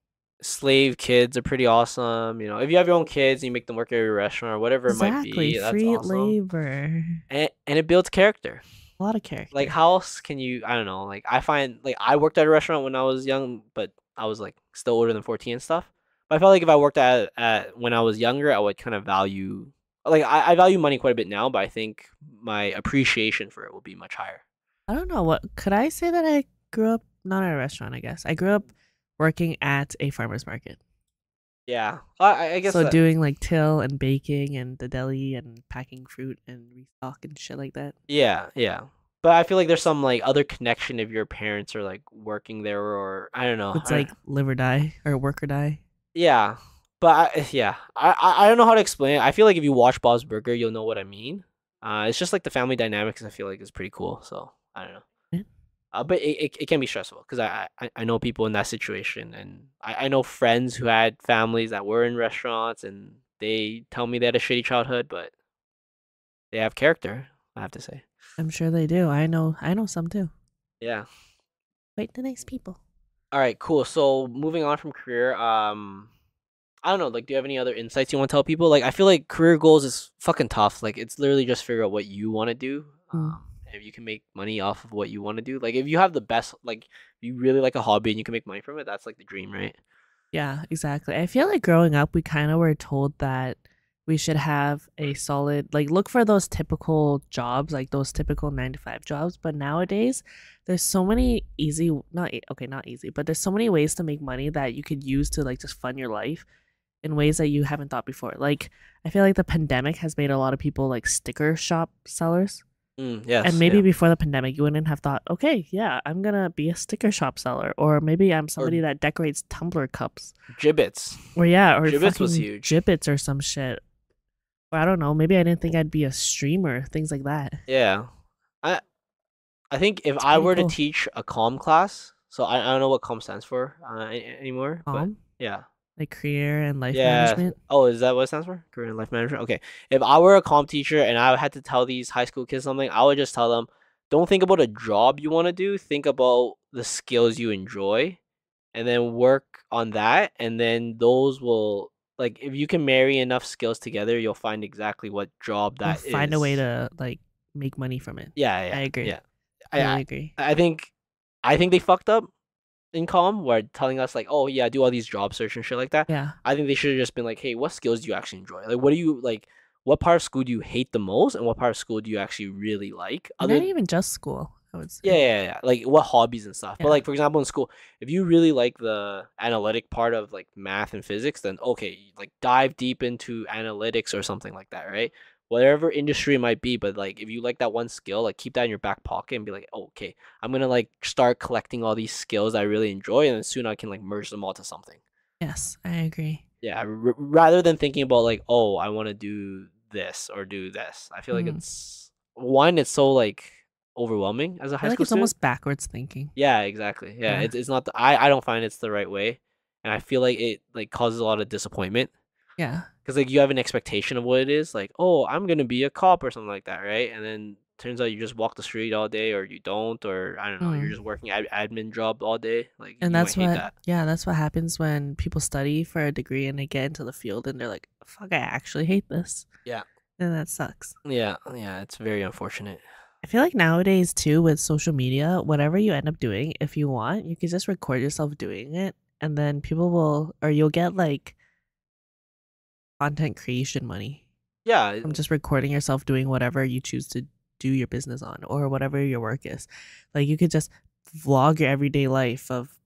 slave kids are pretty awesome. You know, if you have your own kids and you make them work at your restaurant or whatever it might Exactly. be, that's Free awesome. labor. And it builds character. A lot of Like character. how else can you? I don't know. Like I find like I worked at a restaurant when I was young, but I was like still older than 14 and stuff. But I felt like if I worked at when I was younger, I would kind of value like I value money quite a bit now, but I think my appreciation for it will be much higher. I don't know what could I say that I grew up not at a restaurant, I guess. I grew up working at a farmer's market. Yeah, I guess So that. doing like till and baking and the deli and packing fruit and restock and shit like that. Yeah, yeah. But I feel like there's some like other connection if your parents are like working there or I don't know. It's like live or die or work or die. Yeah, but yeah, I don't know how to explain it. I feel like if you watch Bob's Burger, you'll know what I mean. It's just like the family dynamics. I feel like is pretty cool. So I don't know. Yeah. But it can be stressful because I know people in that situation and I know friends who had families that were in restaurants and they tell me they had a shitty childhood, but they have character. I have to say. I'm sure they do. I know some too. Yeah. Quite the nice people. All right. Cool. So moving on from career, I don't know. Like, do you have any other insights you want to tell people? Like, I feel like career goals is fucking tough. Like, it's literally just figure out what you want to do. Mm. If you can make money off of what you want to do, like if you have the best, like you really like a hobby and you can make money from it, that's like the dream, right? Yeah, exactly. I feel like growing up, we kind of were told that we should have a solid, like, look for those typical jobs, like those typical 9 to 5 jobs. But nowadays, there's so many easy, not easy, but there's so many ways to make money that you could use to, like, just fund your life in ways that you haven't thought before. Like, I feel like the pandemic has made a lot of people, like, sticker shop sellers. Yes. And maybe Yeah. before the pandemic, you wouldn't have thought, okay, yeah, I'm gonna be a sticker shop seller, or maybe I'm somebody that decorates tumbler cups, Gibbets. or yeah, or Gibbets was fucking huge. gibbets or some shit. Or I don't know, maybe I didn't think I'd be a streamer, things like that. Yeah. I I think if It's I pretty were to cool. teach a comm class, so I don't know what comm stands for anymore, but Calm, yeah. like career and life Yeah. management. Oh, is that what it stands for? Career and life management. Okay. If I were a comp teacher and I had to tell these high school kids something, I would just tell them, don't think about a job you want to do. Think about the skills you enjoy, and then work on that. And then those will like if you can marry enough skills together, you'll find exactly what job You'll that find a way is. to like make money from it. Yeah, I yeah, agree. yeah. I Completely I, agree. I think they fucked up in comm were telling us like, oh yeah, do all these job search and shit like that. Yeah. I think they should have just been like, hey, what skills do you actually enjoy? Like, what do you like? What part of school do you hate the most, and what part of school do you actually really like? And not even just school, I would Yeah, say. yeah, yeah, like what hobbies and stuff. But Yeah. like for example, in school, if you really like the analytic part of like math and physics, then okay, like dive deep into analytics or something like that, right? Whatever industry it might be, but like if you like that one skill, like keep that in your back pocket and be like, oh, okay, I'm gonna like start collecting all these skills I really enjoy, and then soon I can like merge them all to something. Yes, I agree. Yeah, rather than thinking about like, oh, I want to do this or do this. I feel like Mm. it's one, it's so like overwhelming as a I high feel like school it's student. almost backwards thinking. Yeah, exactly. Yeah, Yeah. it's not. I don't find it's the right way, and I feel like it like causes a lot of disappointment Yeah. because like you have an expectation of what it is. Like, oh, I'm gonna be a cop or something like that, right? And then turns out you just walk the street all day, or you don't, or I don't know, you're Mm. just working admin job all day. Like And you might that's hate what, that. yeah, that's what happens when people study for a degree and they get into the field and they're like, fuck, I actually hate this. Yeah, And that sucks. yeah, yeah. It's very unfortunate. I feel like nowadays too with social media, whatever you end up doing, if you want, you can just record yourself doing it, and then people will, or you'll get like content creation money Yeah, from just recording yourself doing whatever you choose to do your business on or whatever your work is. Like you could just vlog your everyday life of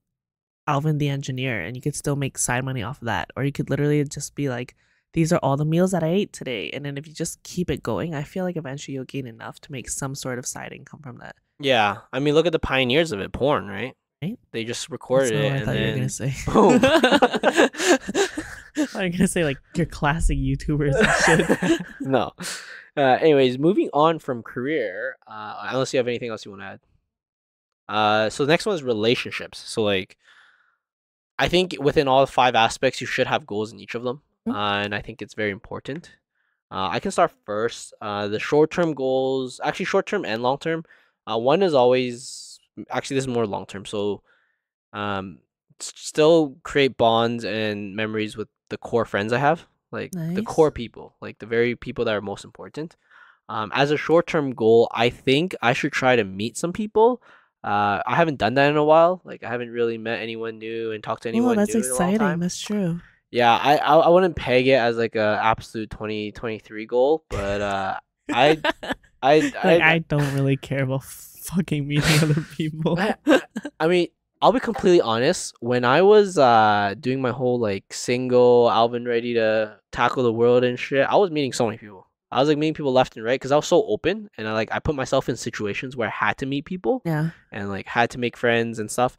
Alvin the engineer and you could still make side money off of that. Or you could literally just be like, these are all the meals that I ate today. And then if you just keep it going, I feel like eventually you'll gain enough to make some sort of side income from that. yeah. I mean, look at the pioneers of it, porn, right? Right? They just That's recorded not it what I and thought you were then gonna say. boom. I was gonna say like your classic YouTubers and shit. No. Anyways, moving on from career, unless you have anything else you want to add. So the next one is relationships. So like, I think within all 5 aspects, you should have goals in each of them, and I think it's very important. I can start first. The short-term goals, actually short-term and long-term. One is always actually this is more long-term. So, still create bonds and memories with the core friends I have, like the core Nice. people, like the very people that are most important. As a short-term goal, I think I should try to meet some people. I haven't done that in a while. Like I haven't really met anyone new and talked to Oh, anyone that's new in a long exciting. time. That's true. Yeah, I wouldn't peg it as like a absolute 2023 goal, but I Like I I don't really care about fucking meeting other people. I mean, I'll be completely honest. When I was doing my whole like single Alvin ready to tackle the world and shit, I was meeting so many people. I was like meeting people left and right because I was so open and I put myself in situations where I had to meet people Yeah. and like had to make friends and stuff.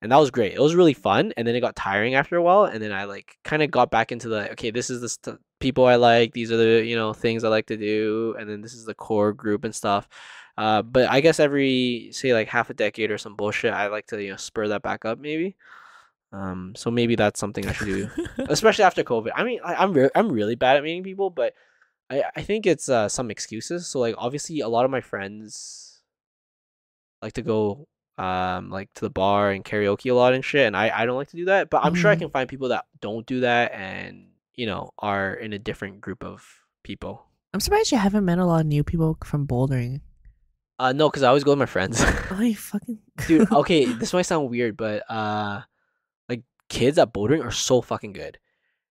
And that was great. It was really fun, and then it got tiring after a while, and then I like kind of got back into the okay, this is the people I like, these are the things I like to do, and then this is the core group and stuff. But I guess every say like half a decade or some bullshit, I like to spur that back up maybe. So maybe that's something I should do, especially after COVID. I mean, I'm really bad at meeting people, but I think it's some excuses. So like obviously a lot of my friends like to go like to the bar and karaoke a lot and shit, and I don't like to do that, but I'm sure I Mhm. can find people that don't do that and are in a different group of people. I'm surprised you haven't met a lot of new people from bouldering. No, because I always go with my friends. Oh, you fucking Dude, okay, this might sound weird, but like kids at bouldering are so fucking good.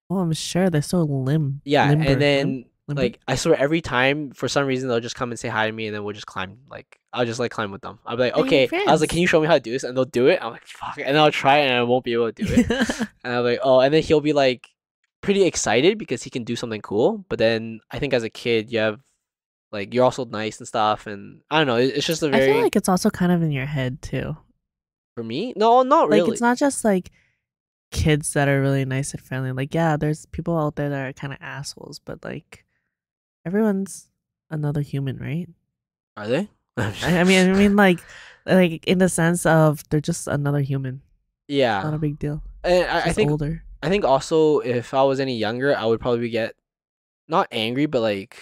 Oh, I'm sure they're so Yeah, and limber. then Limber. like I swear every time for some reason they'll just come and say hi to me and then we'll just climb like I'll just like climb with them. I'll be like, They're your okay. I was like, can friends. you show me how to do this? And they'll do it. I'm like, fuck. And then I'll try it and I won't be able to do it. And I'm like, oh, and then he'll be like pretty excited because he can do something cool. But then I think as a kid, you have like you're also nice and stuff, and I don't know. It's just a I feel very like it's also kind of in your head too. for me. No, not Like it's really. not just like kids that are really nice and friendly. Like yeah, there's people out there that are kind of assholes, but like everyone's another human, right? Are they? I mean, like in the sense of they're just another human. Yeah, Not a big deal. and I Just think older. I think also if I was any younger, I would probably get not angry, but like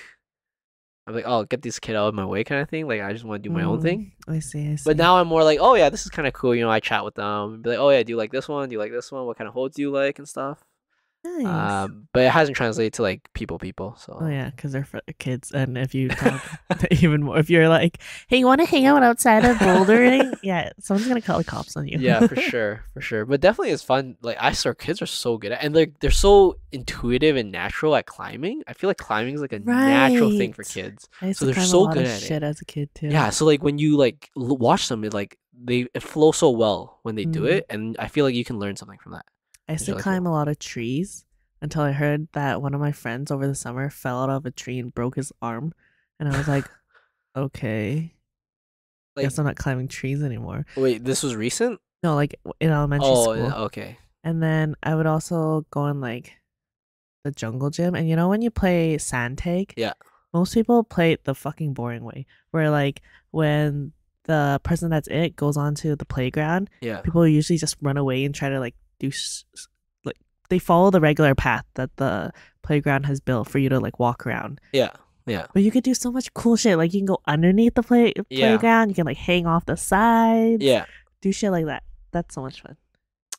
I'm like, oh, get this kid out of my way, kind of thing. Like I just want to do my own thing. I see. I But see. now I'm more like, oh yeah, this is kind of cool. I chat with them and be like, oh yeah, do you like this one? Do you like this one? What kind of holds do you like and stuff? Nice. But it hasn't translated to like people. Oh So yeah, because they're kids, and if you talk even more, if you're like, "Hey, you want to hang out outside of bouldering?" Yeah, someone's gonna call the cops on you. yeah, for sure. But definitely it's fun. Like I swear, kids are so good at, and like they're so intuitive and natural at climbing. I feel like climbing is like a natural thing for Right. kids. I used So to they're climb a so lot good of at it. shit as a kid too. Yeah. So like when you like watch them, it flows so well when they do Mm. it, and I feel like you can learn something from that. I used It's to really climb cool. a lot of trees until I heard that one of my friends over the summer fell out of a tree and broke his arm, and I was like, "Okay, Like, guess I'm not climbing trees anymore." wait, this was recent? No, like in elementary Oh, school. okay. And then I would also go in like the jungle gym. And you know when you play sand tag, Yeah. most people play it the fucking boring way, where like when the person that's in it goes onto the playground, Yeah. people usually just run away and try to like do like they follow the regular path that the playground has built for you to like walk around. Yeah. Yeah. But you could do so much cool shit. Like you can go underneath the Yeah. playground. You can like hang off the sides. Yeah. Do shit like that. That's so much fun.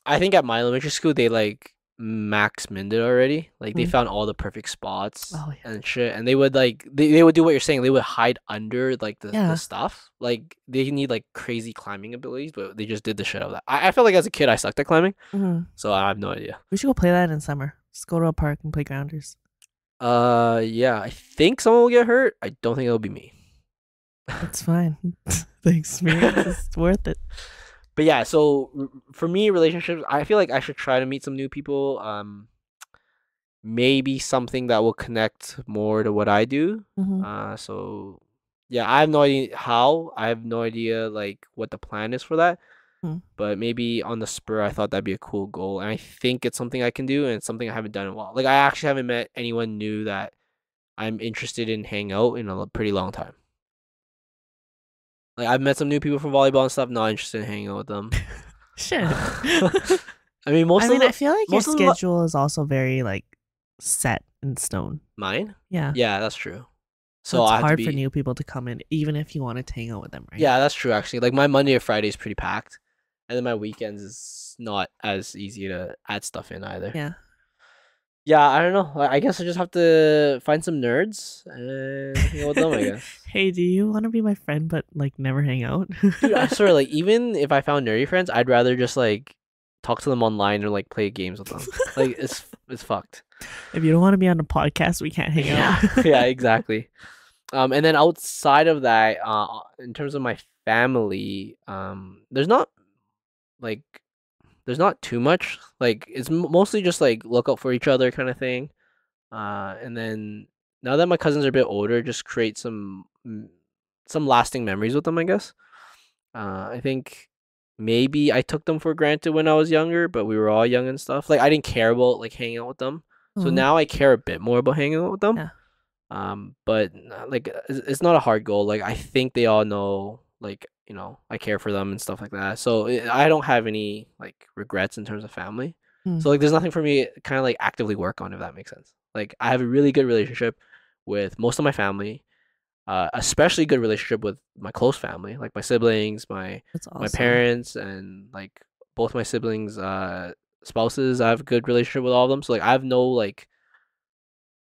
I think at my elementary school they like Max Minded already. Like they Mm. found all the perfect spots Oh yeah. and shit, and they would like they would do what you're saying. They would hide under like the Yeah. stuff. Like they need like crazy climbing abilities, but they just did the shit out of that. I felt like as a kid I sucked at climbing, Hmm. so I have no idea. We should go play that in summer. Just go to a park and play grounders. Yeah, I think someone will get hurt. I don't think it'll be me. It's fine. The experience is worth it. But yeah, so for me, relationships, I feel like I should try to meet some new people. Maybe something that will connect more to what I do. Hmm. So yeah, I have no idea how. I have no idea like what the plan is for that. Mm. But maybe on the spur, I thought that'd be a cool goal, and I think it's something I can do, and it's something I haven't done in a while. Like I actually haven't met anyone new that I'm interested in hanging out in a pretty long time. Like I've met some new people from volleyball and stuff. Not interested in hanging out with them. Shit. I mean, most I of mean, the I feel like your most of the schedule is also very like set in stone. mine. Yeah. Yeah, that's true. So So it's I have to hard for be. new people to come in, even if you wanted to hang out with them, right? Yeah, that's true. Actually, like my Monday or Friday is pretty packed, and then my weekends is not as easy to add stuff in either. Yeah. Yeah, I don't know. I guess I just have to find some nerds and hang out with them. I guess. Hey, do you want to be my friend but like never hang out? Dude, I swear, like even if I found nerdy friends, I'd rather just like talk to them online or like play games with them. Like it's fucked. If you don't want to be on the podcast, we can't hang out. Yeah, exactly. And then outside of that, in terms of my family, there's not like there's not too much. Like it's mostly just like look out for each other kind of thing. And then now that my cousins are a bit older, just create some lasting memories with them, I guess. I think maybe I took them for granted when I was younger, but we were all young and stuff. Like I didn't care about like hanging out with them. So Mhm. now I care a bit more about hanging out with them. Yeah. But like it's not a hard goal. Like I think they all know like, I care for them and stuff like that. So I don't have any like regrets in terms of family. Mm. So like there's nothing for me to kind of like actively work on, if that makes sense. Like I have a really good relationship with most of my family. Especially good relationship with my close family, like my siblings, That's my awesome. parents, and like both my siblings spouses. I have a good relationship with all of them. So like I have no like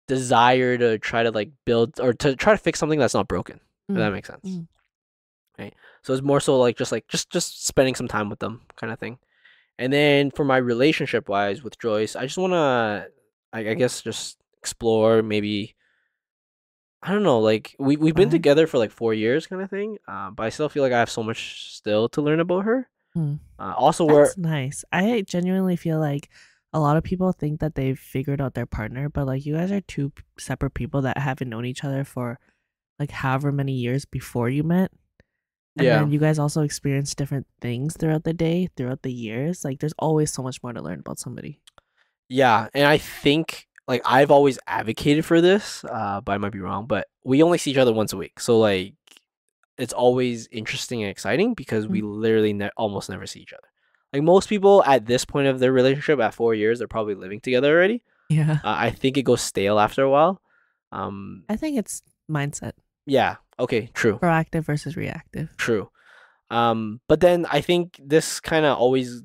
desire to try to like build or to try to fix something that's not broken. If that Mm. makes sense. Mm. Right. So it's more so like just spending some time with them kind of thing. And then for my relationship wise with Joyce, I just wanna I guess just explore maybe I don't know, like we've been Fine. together for like 4 years kind of thing. But I still feel like I have so much still to learn about her. Mm. Also we're That's nice. I genuinely feel like a lot of people think that they've figured out their partner, but like you guys are two separate people that haven't known each other for like however many years before you met. And yeah. then you guys also experience different things throughout the day, throughout the years. Like there's always so much more to learn about somebody. Yeah, and I think like I've always advocated for this, but I might be wrong, but we only see each other once a week. So like it's always interesting and exciting because we Mm. literally almost never see each other. Like most people at this point of their relationship at 4 years, they're probably living together already. Yeah. I think it goes stale after a while. Um, I think it's mindset. yeah. Okay. True. Proactive versus reactive. True. But then I think this always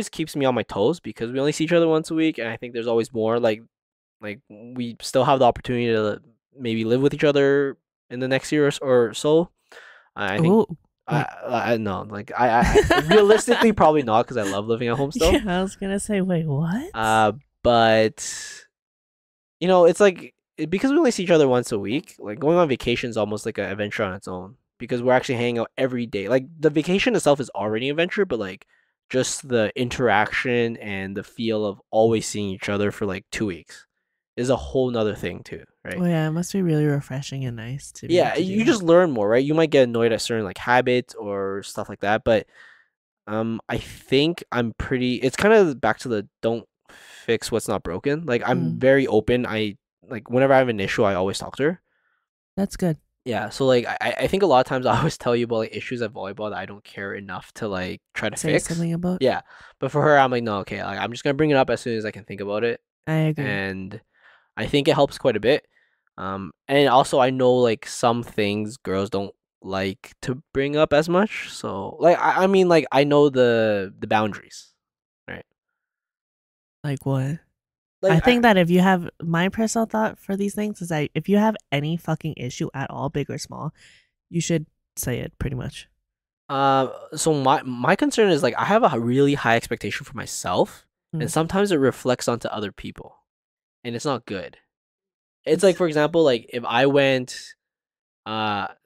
keeps me on my toes because we only see each other once a week, and I think there's always more like we still have the opportunity to maybe live with each other in the next year or so. I think Oh, wait. I no, like I realistically probably not because I love living at home still. Yeah, I was gonna say, wait, what? But it's like because we only see each other once a week, like going on vacation is almost like an adventure on its own because we're actually hanging out every day. Like the vacation itself is already an adventure, but like just the interaction and the feel of always seeing each other for like 2 weeks is a whole nother thing too, right? Oh yeah, it must be really refreshing and nice to be Yeah, able to you do just learn more, right? You might get annoyed at certain like habits or stuff like that, but I think I'm pretty. It's kind of back to the don't fix what's not broken. Like I'm Mm. very open. I like whenever I have an issue, I always talk to her. That's good. Yeah, so like I think a lot of times I always tell you about like issues at volleyball that I don't care enough to like try to Say fix. something about. Yeah, but for her, I'm like, no, okay, like I'm just gonna bring it up as soon as I can think about it, I agree. and I think it helps quite a bit. And also I know like some things girls don't like to bring up as much. So like I mean like I know the boundaries, right? Like what? Like I think that if you have my personal thought for these things is that if you have any fucking issue at all, big or small, you should say it pretty much. So my concern is like I have a really high expectation for myself, and Mm. sometimes it reflects onto other people, and it's not good. It's like, It's for example, like if I went,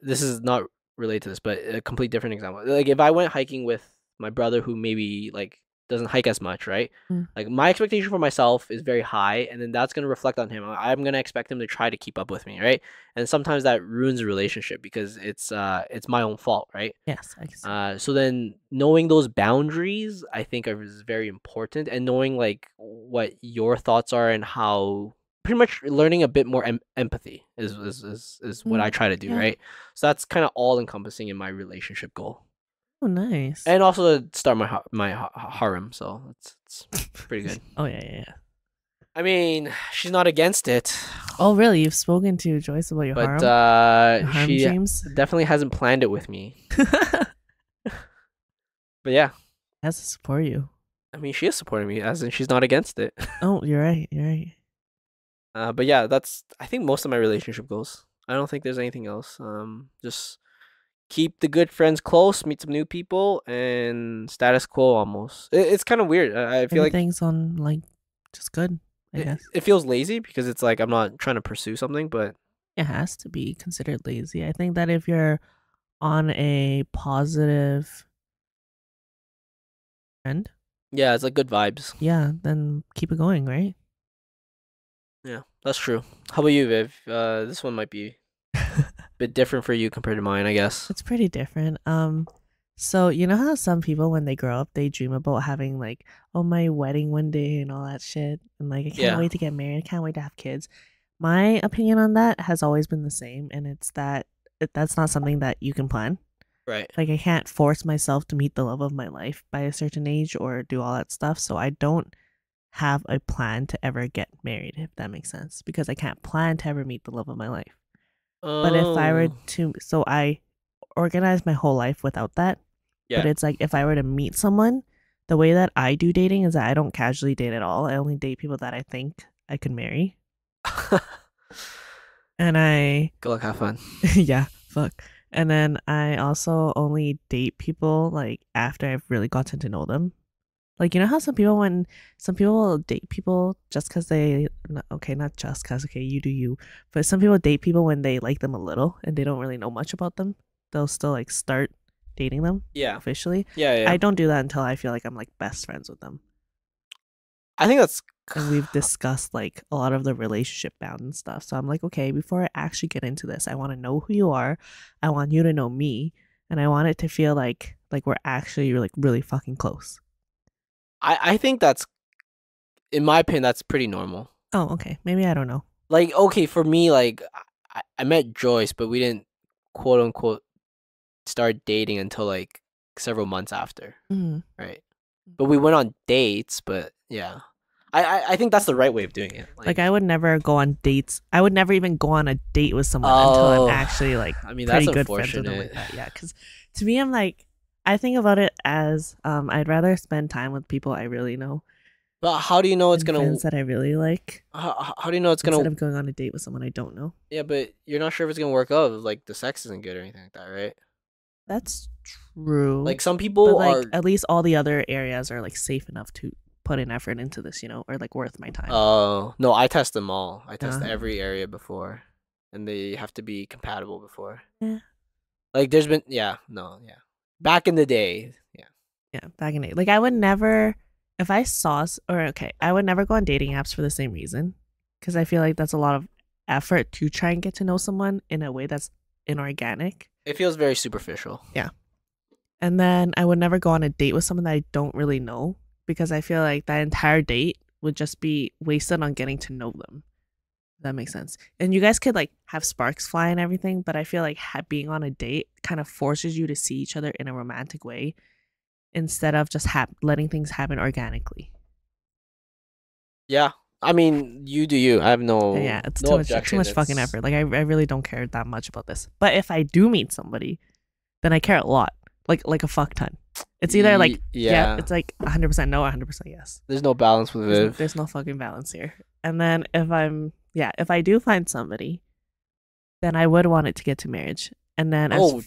this is not related to this, but a complete different example. Like if I went hiking with my brother who maybe like doesn't hike as much, right? mm, Like my expectation for myself is very high, and then that's gonna reflect on him. I'm gonna expect him to try to keep up with me, right? And sometimes that ruins a relationship because it's my own fault, right? yes, I can see. So then knowing those boundaries, I think is very important, and knowing like what your thoughts are and how pretty much learning a bit more empathy is what I try to do, Yeah. right? So that's kind of all encompassing in my relationship goal, Oh, nice. and also to start my harem. So it's pretty good. Oh yeah, yeah, yeah. I mean, she's not against it, Oh really? You've spoken to Joyce about your but harem? Your harem she dreams? definitely hasn't planned it with me. But yeah, Has to support you. I mean, she is supporting me, as in she's not against it. Oh, you're right. You're right. But yeah, that's I think most of my relationship goals. I don't think there's anything else. Just keep the good friends close, meet some new people, and status quo almost. It's kind of weird. I feel like Everything's on like just good, I it, guess. it feels lazy because it's like I'm not trying to pursue something, but It has to be considered lazy. I think that if you're on a positive trend, yeah, it's like good vibes. yeah, then keep it going, right? Yeah, that's true. How about you, Viv? This one might be a bit different for you compared to mine, I guess. It's pretty different. So you know how some people when they grow up they dream about having like, oh, my wedding one day and all that shit, and like I can't Yeah, wait to get married, I can't wait to have kids. My opinion on that has always been the same, and it's that that's not something that you can plan. right. Like I can't force myself to meet the love of my life by a certain age or do all that stuff. So I don't have a plan to ever get married, if that makes sense, because I can't plan to ever meet the love of my life. But if I were Oh, to, so I organize my whole life without that. But yeah. it's like if I were to meet someone, the way that I do dating is that I don't casually date at all. I only date people that I think I could marry. And I, Good luck, have fun. yeah, fuck. And then I also only date people like after I've really gotten to know them. Like you know how some people will date people just because okay, not just because, okay, you do you, but some people date people when they like them a little and they don't really know much about them. They'll still like start dating them Yeah, officially. yeah, yeah. I don't do that until I feel like I'm like best friends with them I think that's and we've discussed like a lot of the relationship bound and stuff. So I'm like, okay, before I actually get into this, I want to know who you are. I want you to know me, and I want it to feel like we're actually like really fucking close. I think that's in my opinion that's pretty normal. Oh, okay. Maybe I don't know. Like okay, for me, like I met Joyce, but we didn't quote unquote start dating until like several months after, Mm. right? But we went on dates, but yeah. I think that's the right way of doing it. Like I would never go on dates. I would never even go on a date with someone until I'm Oh, actually like I mean pretty that's good friends with them like unfortunate. that. Yeah, because to me, I'm like I think about it as I'd rather spend time with people I really know But how do you know it's and gonna? friends that I really like How do you know it's instead gonna? of going on a date with someone I don't know. Yeah, but you're not sure if it's gonna work out. If, like the sex isn't good or anything like that, right? That's true. Like some But people like are. at least all the other areas are like safe enough to put in effort into this, or like worth my time. Oh no, I test them all. I test Uh, every area before, and they have to be compatible before. yeah. Like there's been yeah no yeah back in the day yeah Yeah, back in the day. Like I would never if I saw or okay, I would never go on dating apps for the same reason because I feel like that's a lot of effort to try and get to know someone in a way that's inorganic. it feels very superficial. Yeah. And then I would never go on a date with someone that I don't really know because I feel like that entire date would just be wasted on getting to know them. That makes sense. And you guys could like have sparks fly and everything, but I feel like being on a date kind of forces you to see each other in a romantic way instead of just letting things happen organically. Yeah, I mean you do you. I have Yeah, it's no too objection. much fucking It's effort. Like I really don't care that much about this. But if I do meet somebody, then I care a lot. Like a fuck ton. It's either like yeah. it's like 100% no, 100% yes. There's no balance with Viv. There's no fucking balance here. And then if I do find somebody, then I would want it to get to marriage. And then as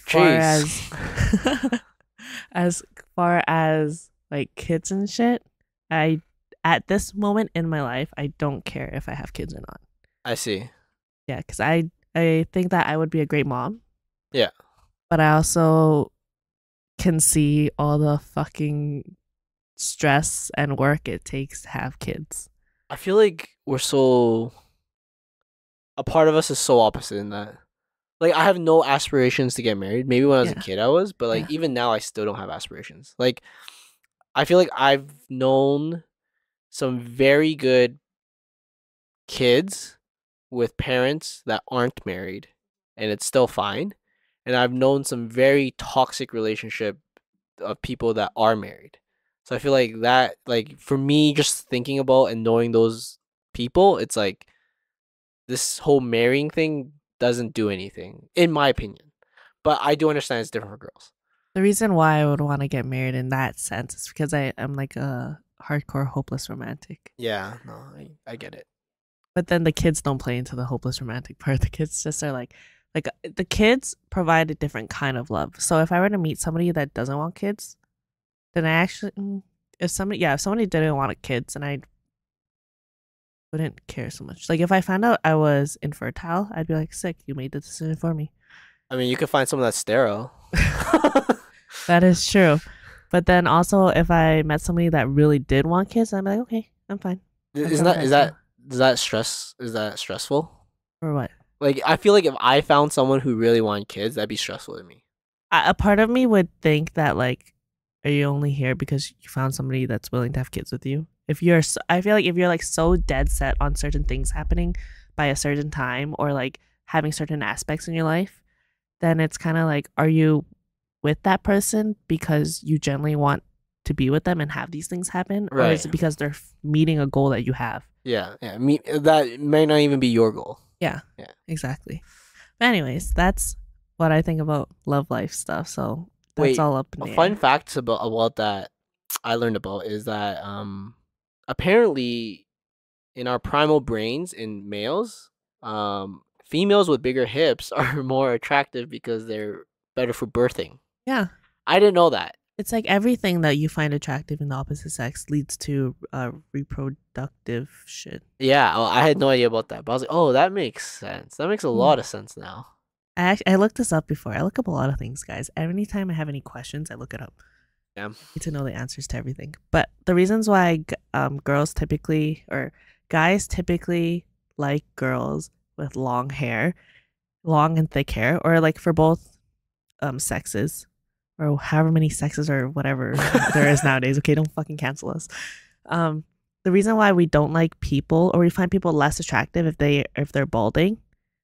far as like kids and shit, I at this moment in my life, I don't care if I have kids or not. I see. Yeah, because I think that I would be a great mom. Yeah. But I also can see all the fucking stress and work it takes to have kids. I feel like a part of us is so opposite in that. Like, I have no aspirations to get married. Maybe when I was a kid I was, but like even now I still don't have aspirations. Like, I feel like I've known some very good kids with parents that aren't married and it's still fine. And I've known some very toxic relationship of people that are married. So I feel like that, like, for me, just thinking about and knowing those people, it's like this whole marrying thing doesn't do anything, in my opinion. But I do understand it's different for girls. The reason why I would want to get married in that sense is because I'm like a hardcore hopeless romantic. Yeah, no, I get it. But then the kids don't play into the hopeless romantic part. The kids just are like the kids provide a different kind of love. So if I were to meet somebody that doesn't want kids, then I actually if somebody didn't want kids, then I wouldn't care so much. Like if I found out I was infertile, I'd be like, sick, you made the decision for me. I mean, you could find someone that's sterile. That is true. But then also if I met somebody that really did want kids, I'd be like, okay, I'm fine. Is that stressful? Or what? Like, I feel like if I found someone who really wanted kids, that'd be stressful to me. A part of me would think that, like, are you only here because you found somebody that's willing to have kids with you? I feel like if you're like so dead set on certain things happening by a certain time or like having certain aspects in your life, then it's kind of like, are you with that person because you generally want to be with them and have these things happen, or is it because they're meeting a goal that you have? Yeah. That may not even be your goal. Yeah, exactly. But anyways, that's what I think about love life stuff. So that's all up in the air. Fun fact about that I learned about is that apparently in our primal brains in males, females with bigger hips are more attractive because they're better for birthing. Yeah. I didn't know that. It's like everything that you find attractive in the opposite sex leads to reproductive shit. Yeah, I had no idea about that. But I was like, oh, that makes sense. That makes a lot of sense now. I looked this up before. I look up a lot of things, guys. Anytime I have any questions, I look it up. Yeah. I need to know the answers to everything. But the reasons why guys typically like girls with long and thick hair, or like for both sexes, or however many sexes or whatever there is nowadays. Okay, don't fucking cancel us. The reason why we don't like people, or we find people less attractive if they're balding,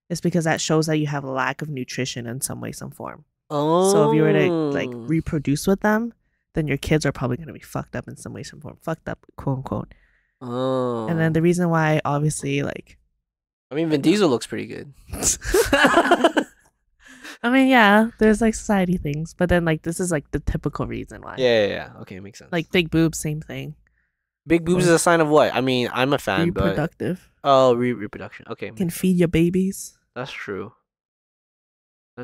is because that shows that you have a lack of nutrition in some way, some form. Oh. So if you were to like reproduce with them, then your kids are probably going to be fucked up in some way, some form. Fucked up, quote unquote. Oh. And then the reason why, obviously, like, I mean, Vin Diesel looks pretty good. I mean, yeah, there's like society things, but then like this is like the typical reason why. Yeah. Okay, makes sense. Like big boobs, same thing. Big boobs is a sign of what? I mean, I'm a fan, reproductive. Oh, reproduction. Okay. Can feed your babies. That's true.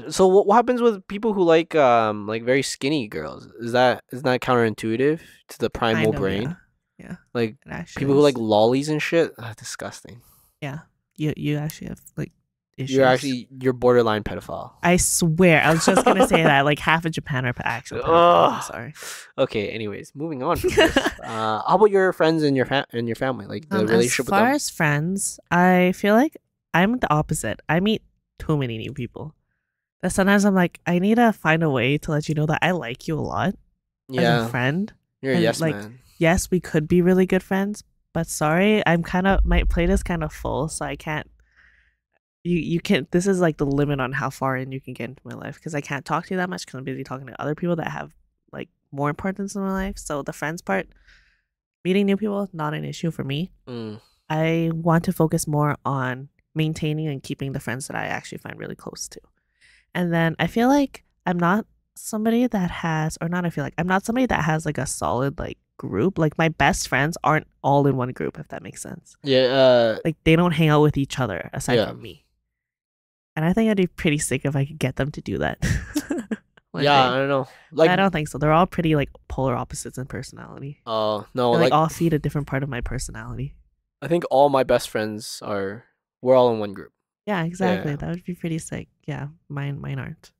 So what happens with people who like very skinny girls? Is that counterintuitive to the primal brain? Yeah. Like people who like lollies and shit. Disgusting. Yeah. You actually have like issues. You're borderline pedophile. I swear. I was just gonna say that. Like half of Japan are actual pedophiles. I'm sorry. Okay. Anyways, moving on from this. How about your friends and your family? Like the relationship with them. As far as friends, I feel like I'm the opposite. I meet too many new people. That sometimes I'm like, I need to find a way to let you know that I like you a lot. As a friend. You're a yes man. Yes, we could be really good friends, but sorry, my plate is kind of full, so I can't. You can't. This is like the limit on how far in you can get into my life, because I can't talk to you that much because I'm busy talking to other people that have like more importance in my life. So the friends part, meeting new people, not an issue for me. I want to focus more on maintaining and keeping the friends that I actually find really close to. And then I feel like I'm not somebody that has, or not, I feel like I'm not somebody that has like a solid like group. Like my best friends aren't all in one group, if that makes sense. Yeah. Like they don't hang out with each other aside Yeah. from me. And I think I'd be pretty sick if I could get them to do that one Yeah. I day. don't know. But Like, I don't think so. They're all pretty like polar opposites in personality. oh no, They like like all feed a different part of my personality. I think all my best friends are. We're all in one group. Yeah, exactly. Yeah. That would be pretty sick. Yeah, mine aren't.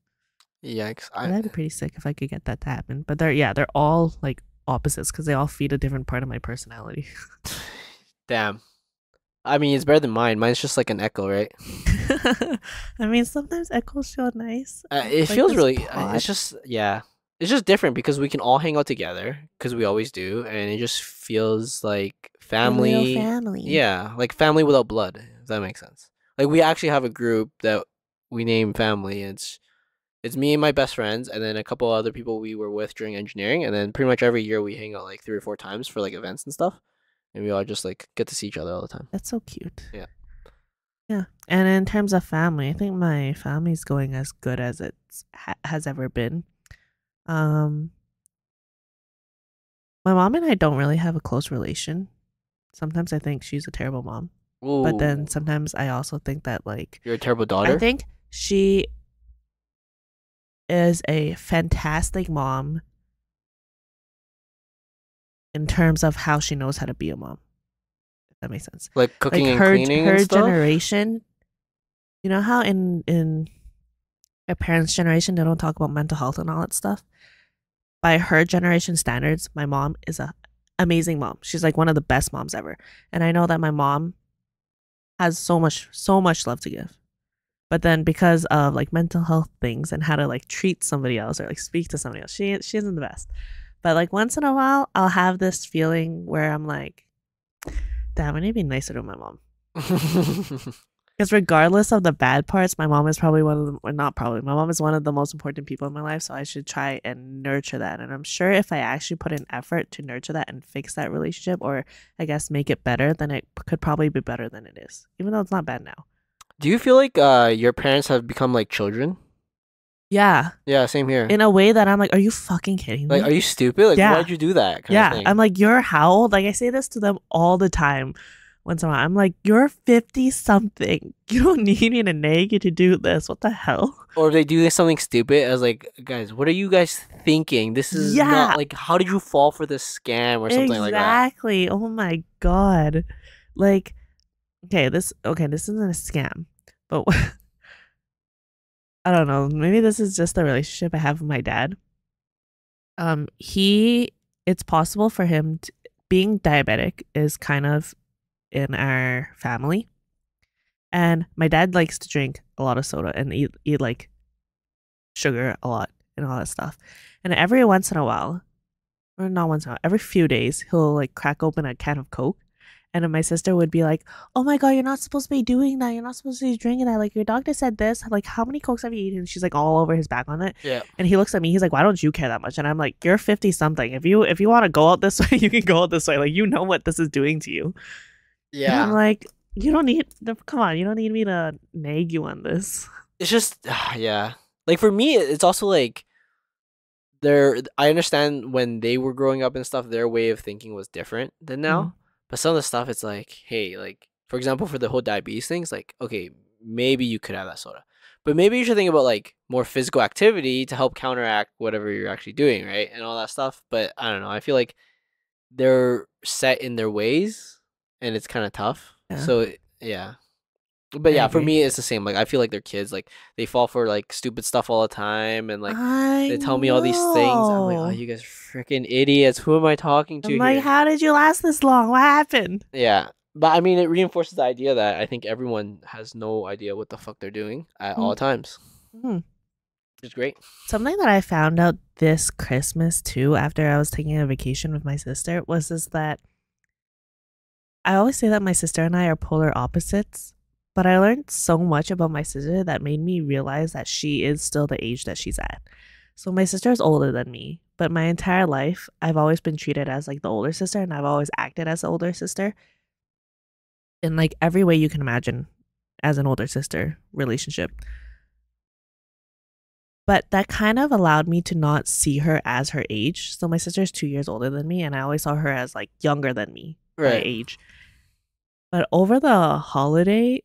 Yeah. 'Cause But that'd be pretty sick if I could get that to happen. But they're all like opposites because they all feed a different part of my personality. Damn. I mean, it's better than mine. Mine's just like an echo, right? I mean, sometimes echoes feel nice. It Like feels this really. pod. It's just yeah. It's just different because we can all hang out together because we always do, and it just feels like A little family. family. Yeah, like family without blood. If that makes sense. Like we actually have a group that we name family. It's me and my best friends, and then a couple other people we were with during engineering, and then pretty much every year we hang out like 3 or 4 times for like events and stuff, and we all just like get to see each other all the time. That's so cute. Yeah. Yeah. And in terms of family, I think my family's going as good as has ever been. Um, my mom and I don't really have a close relation. Sometimes I think she's a terrible mom, but then Ooh, sometimes I also think that like you're a terrible I daughter. think she is a fantastic mom in terms of how she knows how to be a mom. If that makes sense. Like cooking Like and cleaning her and stuff. generation, you know how in her parents' generation they don't talk about mental health and all that stuff. By her generation standards, my mom is a amazing mom. She's like one of the best moms ever. And I know that my mom has so much love to give. But then because of like mental health things and how to like treat somebody else or like speak to somebody else, she isn't the best. But like once in a while, I'll have this feeling where I'm like, damn, I need to be nicer to my mom. Because regardless of the bad parts, my mom is probably one of them, or not probably, my mom is one of the most important people in my life. So I should try and nurture that. And I'm sure if I actually put in effort to nurture that and fix that relationship, or I guess make it better, then it could probably be better than it is, even though it's not bad now. Do you feel like your parents have become like children? Yeah. Yeah, same here. In a way that I'm like, are you fucking kidding me? Like, are you stupid? Like, Yeah. why'd you do that? Kind of Yeah. thing. I'm like, you're how old? Like, I say this to them all the time. Once in a while, I'm like, you're 50 something. You don't need me to nag you to do this. What the hell? Or if they do something stupid, I was like, guys, what are you guys thinking? This is Yeah. not like, how did you fall for this scam or something like that? Exactly. Oh my god. Like, this isn't a scam, but I don't know. Maybe this is just the relationship I have with my dad. It's possible for him being diabetic is kind of in our family, and my dad likes to drink a lot of soda and eat like sugar a lot and all that stuff. And every once in a while, or not once in a while, every few days, he'll like crack open a can of Coke. And then my sister would be like, oh my God, you're not supposed to be doing that. You're not supposed to be drinking that. Like, your doctor said this. Like, how many Cokes have you eaten? She's like all over his back on it. Yeah. And he looks at me. He's like, why don't you care that much? And I'm like, you're 50 something. If you want to go out this way, you can go out this way. Like, you know what this is doing to you. And I'm Yeah. like, you don't need, come on, you don't need me to nag you on this. It's just, yeah. Like, for me, it's also like, I understand when they were growing up and stuff, their way of thinking was different than now. But some of the stuff, it's like, hey, like, for example, for the whole diabetes things, like, okay, maybe you could have that soda. But maybe you should think about, like, more physical activity to help counteract whatever you're actually doing, right? And all that stuff. But I don't know. I feel like they're set in their ways, and it's kind of tough. Yeah. So, yeah. But I yeah, for agree. me, it's the same. Like, I feel like they're kids. Like, they fall for, like, stupid stuff all the time. And, like, I they tell me all these things. I'm like, oh, know. you guys freaking idiots. Who am I talking to I'm like, here? how did you last this long? What happened? Yeah. But I mean, it reinforces the idea that I think everyone has no idea what the fuck they're doing at all times. Mhm. It's great. Something that I found out this Christmas too, after I was taking a vacation with my sister, was that I always say that my sister and I are polar opposites, but I learned so much about my sister that made me realize that she is still the age that she's at. So my sister is older than me, but my entire life I've always been treated as like the older sister, and I've always acted as the older sister in like every way you can imagine as an older sister relationship. But that kind of allowed me to not see her as her age. So my sister's 2 years older than me, and I always saw her as like younger than me by Right. age. But over the holiday,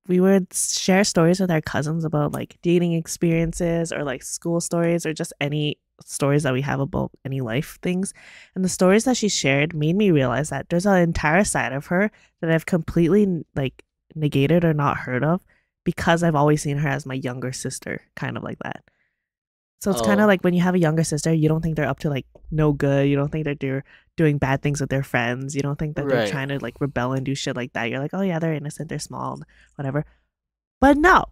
we would share stories with our cousins about like dating experiences or like school stories or just any stories that we have about any life things. And the stories that she shared made me realize that there's an entire side of her that I've completely like negated or not heard of because I've always seen her as my younger sister, kind of like that. So it's kind of Oh, like when you have a younger sister, you don't think they're up to like no good. You don't think that they're doing bad things with their friends. You don't think that they're right. trying to like rebel and do shit like that. You're like, oh yeah, they're innocent, they're small, whatever. But no,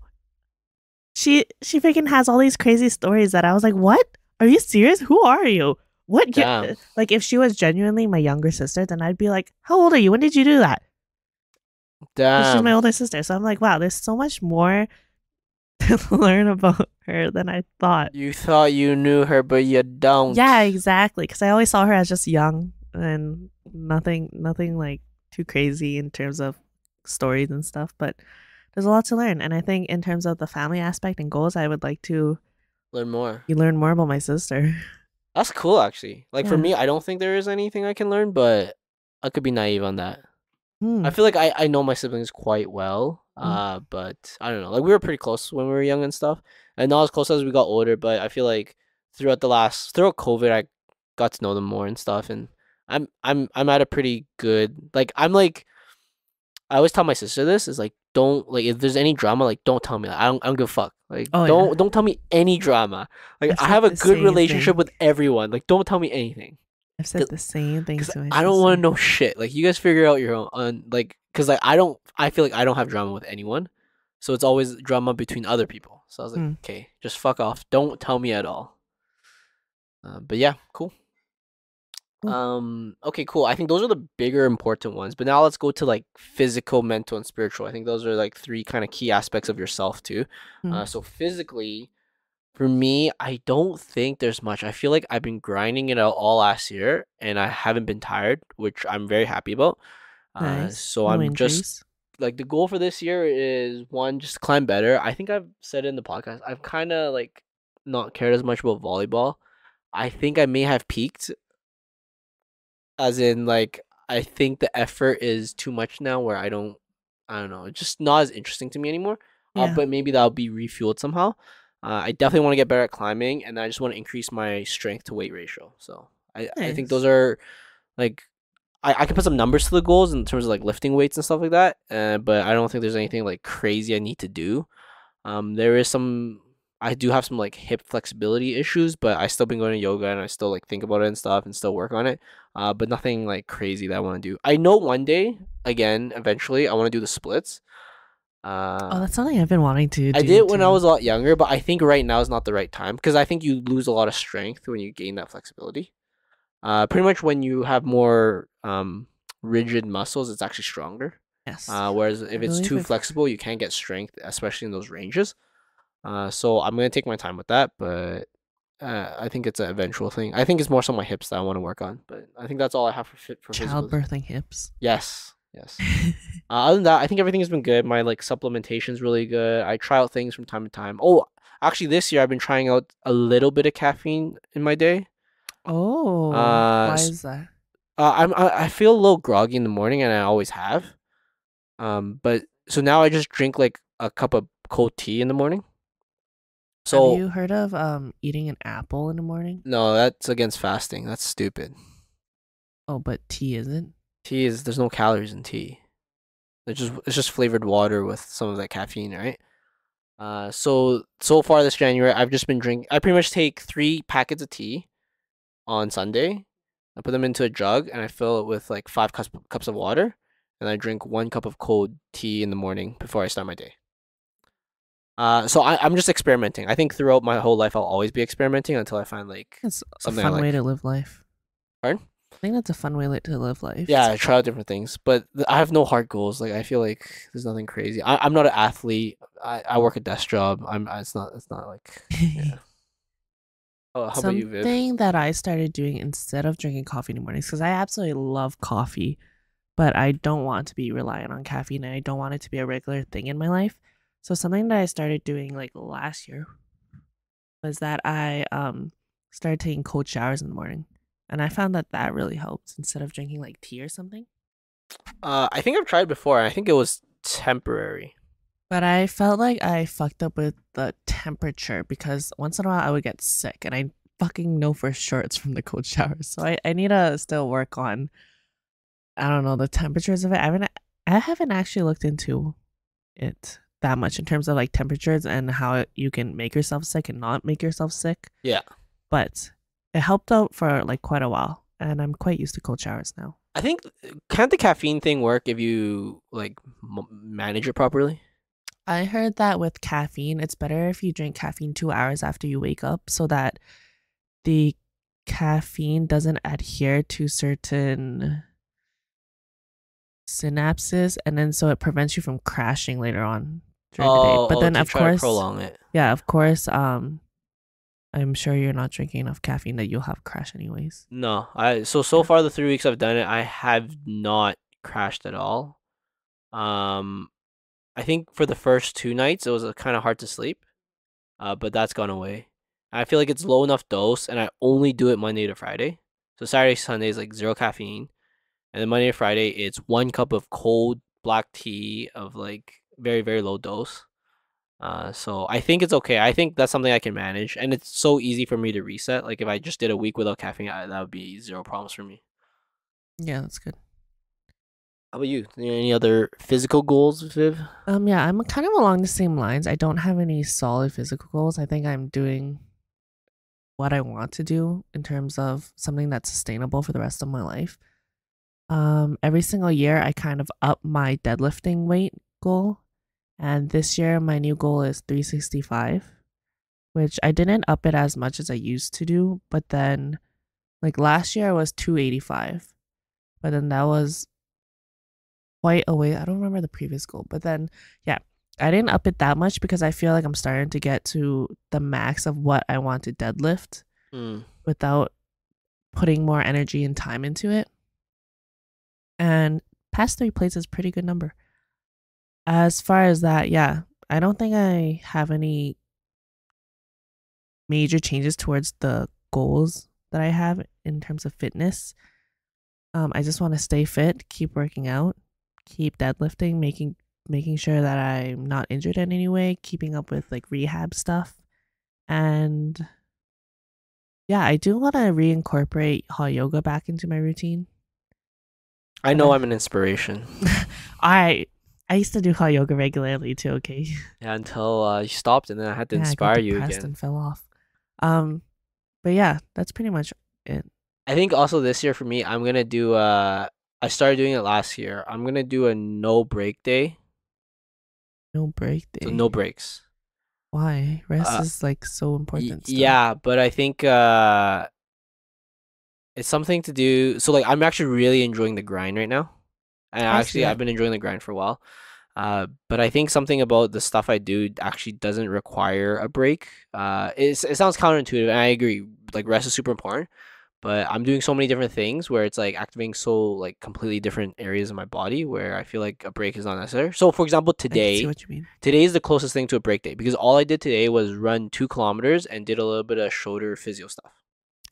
she freaking has all these crazy stories that I was like, what? Are you serious? Who are you? What? Damn. Like if she was genuinely my younger sister, then I'd be like, how old are you? When did you do that? But she's my Damn. older sister, so I'm like, wow, there's so much more to learn about her than I thought. You thought you knew her, but you don't. Yeah, exactly. Because I always saw her as just young and nothing like too crazy in terms of stories and stuff. But there's a lot to learn, and I think in terms of the family aspect and goals, I would like to Learn more. you learn more about my sister. That's cool, actually. Like for Yeah. me, I don't think there is anything I can learn, but I could be naive on that. I Hmm. feel like I know my siblings quite well. Mm. But I don't know. Like we were pretty close when we were young and stuff, and not as close as we got older. But I feel like throughout COVID, I got to know them more and stuff. And I'm at a pretty good like I'm like I always tell my sister this is like don't like if there's any drama like don't tell me that. I don't give a fuck. Like Oh yeah, don't tell me any drama. Like I've I said have a the good same relationship thing. with everyone. Like don't tell me anything. I've said the same thing Cause to my I don't want to sister. know shit. Like you guys figure out your own. Like, cause like I don't. I feel like I don't have drama with anyone, so it's always drama between other people. So I was like, Hmm. okay, just fuck off. Don't tell me at all. But yeah, cool. Cool. Okay, cool. I think those are the bigger important ones. But now let's go to like physical, mental, and spiritual. I think those are like three kind of key aspects of yourself too. Hmm. So physically, for me, I don't think there's much. I feel like I've been grinding it out all last year, and I haven't been tired, which I'm very happy about. Nice. So No I'm just injuries. like the goal for this year is one, just climb better. I think I've said in the podcast, I've kind of like not cared as much about volleyball. I think I may have peaked, as in like I think the effort is too much now where I don't know, it's just not as interesting to me anymore. Yeah. But maybe that'll be refueled somehow. I definitely want to get better at climbing, and I just want to increase my strength to weight ratio. So I think those Nice. are like I can put some numbers to the goals in terms of like lifting weights and stuff like that. But I don't think there's anything like crazy I need to do. There is some. I do have some like hip flexibility issues, but I still been going to yoga and I still like think about it and stuff and still work on it. But nothing like crazy that I want to do. I know one day, again, eventually, I want to do the splits. Oh, Uh, that's something I've been wanting to I do did it when I too. was a lot younger, but I think right now is not the right time because I think you lose a lot of strength when you gain that flexibility. Pretty much when you have more rigid muscles, it's actually stronger. Yes. Whereas I if it's believe too if flexible, you can't get strength, especially in those ranges. So I'm gonna take my time with that, but I think it's an eventual thing. I think it's more so my hips that I want to work on, but I think that's all I have for physical. childbirthing hips. Yes, yes. Other than that, I think everything has been good. My like supplementation's really good. I try out things from time to time. Oh, actually, this year I've been trying out a little bit of caffeine in my day. Oh, Uh, why s- is that? I feel a little groggy in the morning, and I always have. But so now I just drink like a cup of cold tea in the morning. Have So you heard of eating an apple in the morning? no, that's against fasting. That's stupid. Oh, but tea isn't. Tea is there's no calories in tea. It's just flavored water with some of that caffeine, right? So far this January, I've just been drinking. I pretty much take 3 packets of tea on Sunday. I put them into a jug and I fill it with like 5 cups of water, and I drink 1 cup of cold tea in the morning before I start my day. So I'm just experimenting. I think throughout my whole life, I'll always be experimenting until I find like It's a something I fun way like. to live life. Pardon? I think that's a fun way to live life. Yeah, I try out different things, but I have no hard goals. Like I feel like there's nothing crazy. I'm not an athlete. I work a desk job. It's not like yeah. Oh, how about you, Viv? Something that I started doing instead of drinking coffee in the mornings, because I absolutely love coffee, but I don't want to be reliant on caffeine and I don't want it to be a regular thing in my life. So something that I started doing like last year was that I started taking cold showers in the morning, and I found that that really helps instead of drinking like tea or something. I think I've tried before. And I think it was temporary. But I felt like I fucked up with the temperature because once in a while I would get sick, and I fucking know for sure it's from the cold showers. So I need to still work on, I don't know, the temperatures of it. I haven't actually looked into it that much in terms of like temperatures and how you can make yourself sick and not make yourself sick. Yeah. But it helped out for like quite a while, and I'm quite used to cold showers now. I think can't the caffeine thing work if you like manage it properly? I heard that with caffeine, it's better if you drink caffeine 2 hours after you wake up so that the caffeine doesn't adhere to certain synapses, and then so it prevents you from crashing later on during the day. But then to of try to course, prolong it. yeah, of course, I'm sure you're not drinking enough caffeine that you'll have a crash anyways. No, so far the 3 weeks I've done it, I have not crashed at all. Um, I think for the first 2 nights it was kind of hard to sleep, but that's gone away. I feel like it's low enough dose, and I only do it Monday to Friday. So Saturday, Sunday is like zero caffeine, and then Monday to Friday it's 1 cup of cold black tea of like very very low dose. So I think it's okay. I think that's something I can manage, and it's so easy for me to reset. Like if I just did a week without caffeine, that would be zero problems for me. Yeah, that's good. How about you? Any other physical goals, Viv? Yeah, I'm kind of along the same lines. I don't have any solid physical goals. I think I'm doing what I want to do in terms of something that's sustainable for the rest of my life. Every single year I kind of up my deadlifting weight goal, and this year my new goal is 365, which I didn't up it as much as I used to do, but then like last year I was 285, but then that was quite a way. I don't remember the previous goal, but then yeah, I didn't up it that much because I feel like I'm starting to get to the max of what I want to deadlift without putting more energy and time into it. And past 3 plates is a pretty good number. As far as that, yeah, I don't think I have any major changes towards the goals that I have in terms of fitness. I just want to stay fit, keep working out, keep deadlifting, making sure that I'm not injured in any way, keeping up with like rehab stuff. And yeah, I do want to reincorporate hot yoga back into my routine. I know I'm an inspiration. I used to do hot yoga regularly too, okay? Yeah, until you stopped, and then I had to Yeah, inspire I got you depressed again. and fell off. But yeah, that's pretty much it. I think also this year for me, I'm gonna do I started doing it last year. I'm gonna do a no break day. No break So day. no breaks. Why? Rest is like so important still. Yeah, but I think it's something to do. So like I'm actually really enjoying the grind right now. And I see actually I've that. been enjoying the grind for a while. But I think something about the stuff I do actually doesn't require a break. It sounds counterintuitive, and I agree. Like rest is super important, but I'm doing so many different things where it's like activating so like completely different areas of my body where I feel like a break is not necessary. So for example, I can see what you mean. today is the closest thing to a break day because all I did today was run 2 kilometers and did a little bit of shoulder physio stuff.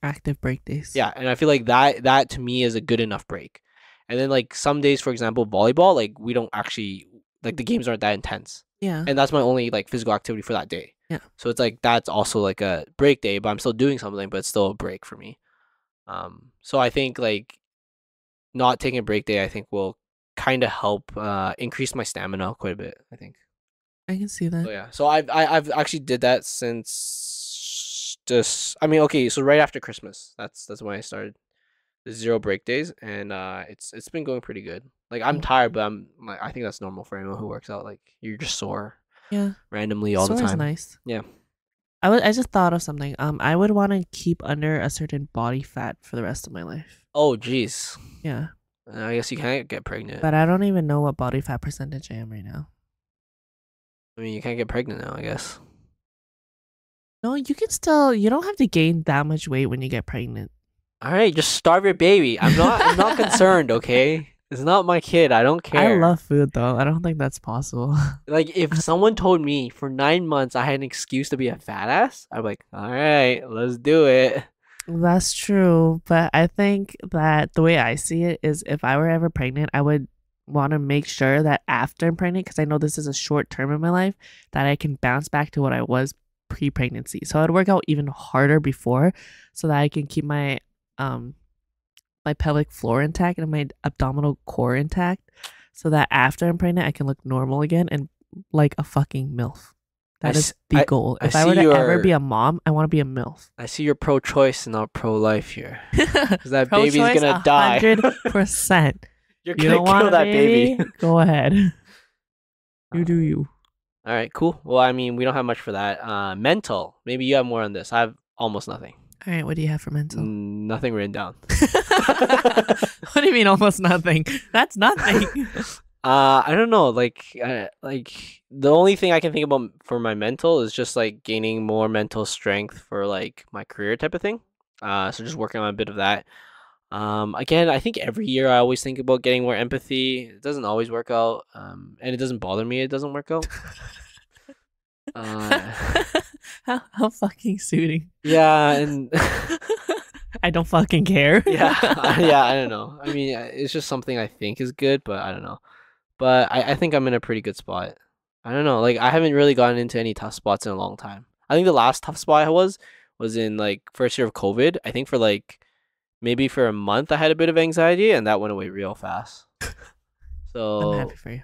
Active break days. Yeah, and I feel like that to me is a good enough break. And then like some days, for example, volleyball, like we don't actually like the games aren't that intense. Yeah. And that's my only like physical activity for that day. Yeah. So it's like that's also like a break day, but I'm still doing something, but it's still a break for me. So I think like not taking a break day, I think will kind of help increase my stamina quite a bit, I think. I can see that. So yeah. So I've actually did that since just I mean, okay, so right after Christmas. That's when I started the 0 break days, and it's been going pretty good. Like I'm tired, but I'm like I think that's normal for anyone who works out. Like you're just sore Yeah. randomly all the Sore is time. nice. Yeah. I just thought of something. I would want to keep under a certain body fat for the rest of my life. Oh jeez. Yeah. I guess you can't get pregnant. But I don't even know what body fat percentage I am right now. I mean, you can't get pregnant now, I guess. No, you can still. You don't have to gain that much weight when you get pregnant. All right, just starve your baby. I'm not concerned, okay? It's not my kid. I don't I care. love food though. I don't think that's possible. Like, if someone told me for 9 months I had an excuse to be a fat ass, I'm like, all right, let's do it. That's true, but I think that the way I see it is if I were ever pregnant, I would want to make sure that after I'm pregnant, because I know this is a short term in my life, that I can bounce back to what I was pre-pregnancy. So I'd work out even harder before so that I can keep um my pelvic floor intact and my abdominal core intact so that after I'm pregnant I can look normal again and like a fucking MILF. That is the goal. If I were to ever be a mom, I want to be a MILF. I see you're pro-choice and not pro-life here. Because that baby's Pro-choice, gonna die. 100%. You're You gonna don't kill want a that baby. Go ahead. You do you. All right, cool. Well, I mean, we don't have much for that. Mental. Maybe you have more on this. I have almost nothing. All right, what do you have for mental? Nothing written down. What do you mean almost nothing? That's nothing. I don't know. Like the only thing I can think about for my mental is just like gaining more mental strength for like my career type of thing. So just working on a bit of that. Again, I think every year I always think about getting more empathy. It doesn't always work out. And it doesn't bother me. It doesn't work out. How fucking soothing. Yeah, and I don't fucking care. yeah, I don't know. I mean, it's just something I think is good, but I don't know. But I think I'm in a pretty good spot. I don't know. Like, I haven't really gotten into any tough spots in a long time. I think the last tough spot I was in like first year of COVID. I think for like maybe for a month I had a bit of anxiety, and that went away real fast. So I'm happy for you.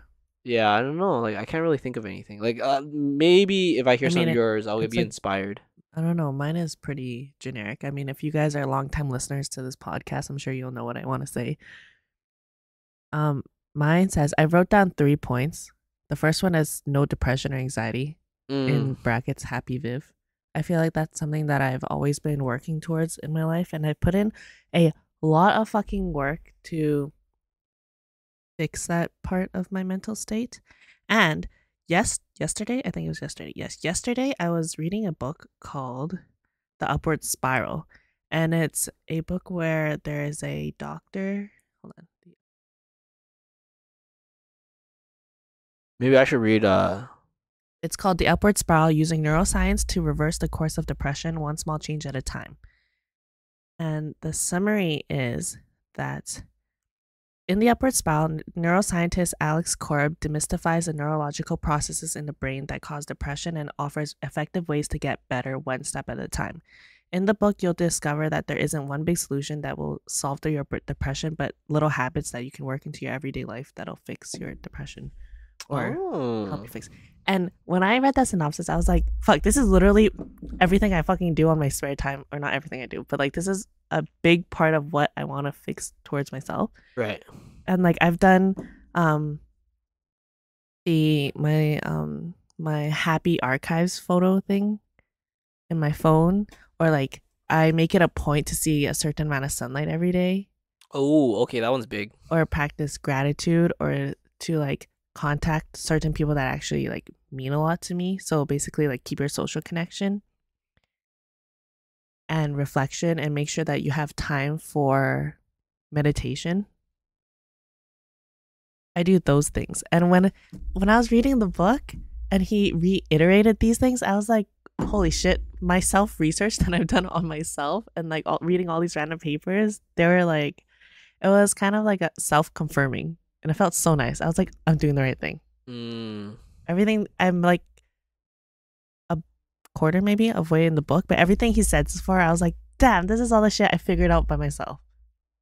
yeah, I don't know. Like, I can't really think of anything. Like, maybe if I hear some of yours, I'll be inspired. I don't know. Mine is pretty generic. I mean, if you guys are longtime listeners to this podcast, I'm sure you'll know what I want to say. Mine says I wrote down 3 points. The first one is no depression or anxiety. In brackets, happy Viv. I feel like that's something that I've always been working towards in my life, and I've put in a lot of fucking work to fix that part of my mental state. And yesterday, I think it was yesterday. Yes, yesterday I was reading a book called The Upward Spiral, and it's a book where there is a doctor. Hold on. Maybe I should read It's called The Upward Spiral, using neuroscience to reverse the course of depression, one small change at a time. And the summary is that in The Upward Spiral, neuroscientist Alex Korb demystifies the neurological processes in the brain that cause depression and offers effective ways to get better one step at a time. In the book, you'll discover that there isn't one big solution that will solve your depression, but little habits that you can work into your everyday life that'll fix your depression or help you fix. And when I read that synopsis, I was like, fuck, this is literally everything I fucking do on my spare time. Or not everything I do, but like this is a big part of what I want to fix towards myself. Right. And like I've done my happy archives photo thing in my phone, or like I make it a point to see a certain amount of sunlight every day. Oh, okay, that one's big. Or practice gratitude, or to like contact certain people that actually like mean a lot to me. So basically like keep your social connection and reflection, and make sure that you have time for meditation. I do those things. And when I was reading the book and he reiterated these things, I was like, holy shit, my self-research that I've done on myself and like reading all these random papers, they were like, it was kind of like a self-confirming. And it felt so nice. I was like, I'm doing the right thing. Everything, I'm like a quarter maybe of way in the book, but everything he said so far, I was like, damn, this is all the shit I figured out by myself.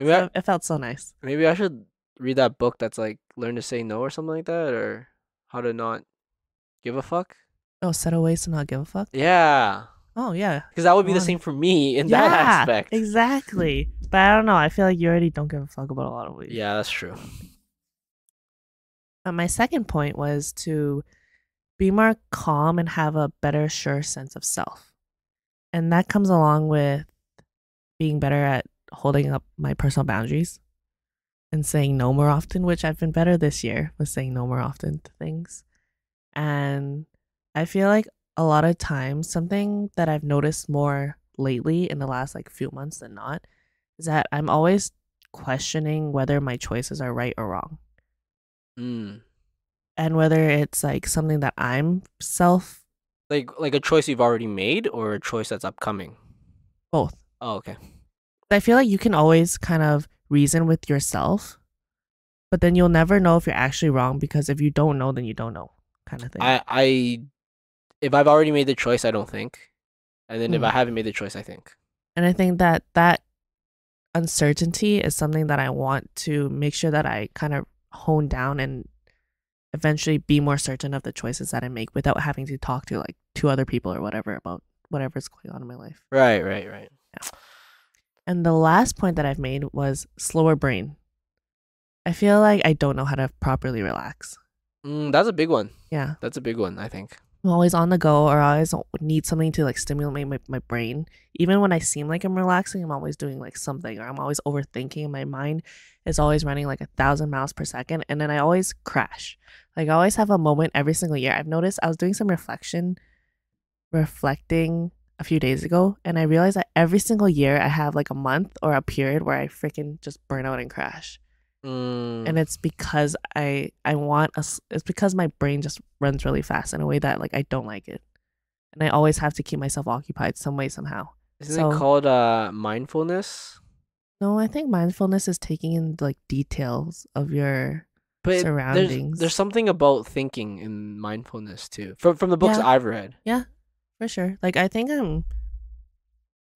So it felt so nice. Maybe I should read that book that's like Learn to Say No or something like that, or How to Not Give a Fuck. Oh, Settle Ways to Not Give a Fuck? Yeah. Oh, yeah. Because that would be the same for me in that aspect. Exactly. But I don't know. I feel like you already don't give a fuck about a lot of ways. Yeah, that's true. My second point was to be more calm and have a better, sure sense of self. And that comes along with being better at holding up my personal boundaries and saying no more often, which I've been better this year with saying no more often to things. And I feel like a lot of times, something that I've noticed more lately in the last like few months than not, is that I'm always questioning whether my choices are right or wrong. Mm. And whether it's like something that I'm Like a choice you've already made or a choice that's upcoming? both. Oh, okay. I feel like you can always kind of reason with yourself, but then you'll never know if you're actually wrong, because if you don't know, then you don't know, kind of thing. I if I've already made the choice, I don't think. And then if I Mm. haven't made the choice, I think. And I think that that uncertainty is something that I want to make sure that I kind of hone down and eventually be more certain of the choices that I make without having to talk to like two other people or whatever about whatever's going on in my life. Right. Yeah. And the last point that I've made was slower brain. I feel like I don't know how to properly relax. That's a big one. Yeah. That's a big one, I think. I'm always on the go, or I always need something to like stimulate my brain. Even when I seem like I'm relaxing, I'm always doing like something, or I'm always overthinking. My mind is always running like 1,000 miles per second, and then I always crash. Like I always have a moment every single year. I've noticed I was doing some reflecting a few days ago, and I realized that every single year I have like a month or a period where I freaking just burn out and crash. And it's because it's because my brain just runs really fast in a way that like I don't like it, and I always have to keep myself occupied some way somehow. Isn't it called mindfulness? No, I think mindfulness is taking in like details of your surroundings. There's something about thinking in mindfulness too. From the books I've read. Yeah, for sure. Like I think I'm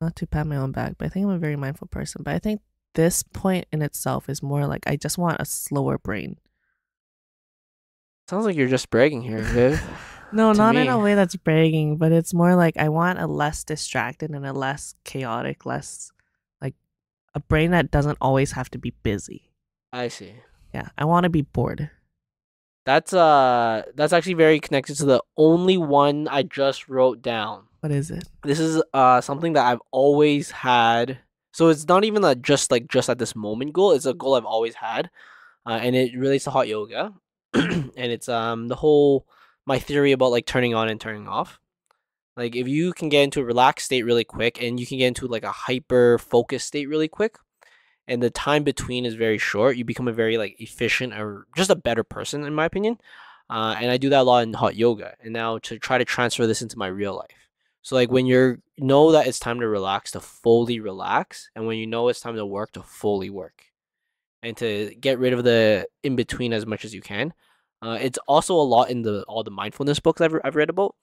not to pat my own back, but I think I'm a very mindful person. But I think this point in itself is more like I just want a slower brain. Sounds like you're just bragging here, Viv. No, not in a way that's bragging, but it's more like I want a less distracted and a less chaotic, less like a brain that doesn't always have to be busy. I see. Yeah, I want to be bored. That's actually very connected to the only one I just wrote down. What is it? This is something that I've always had. So it's not even a just at this moment goal. It's a goal I've always had, and it relates to hot yoga, and it's the whole my theory about like turning on and turning off. Like if you can get into a relaxed state really quick, and you can get into like a hyper focused state really quick, and the time between is very short, you become a very like efficient or just a better person in my opinion. And I do that a lot in hot yoga, and now to try to transfer this into my real life. So like when you know that it's time to relax, to fully relax, and when you know it's time to work, to fully work, and to get rid of the in between as much as you can. It's also a lot in all the mindfulness books I've read about.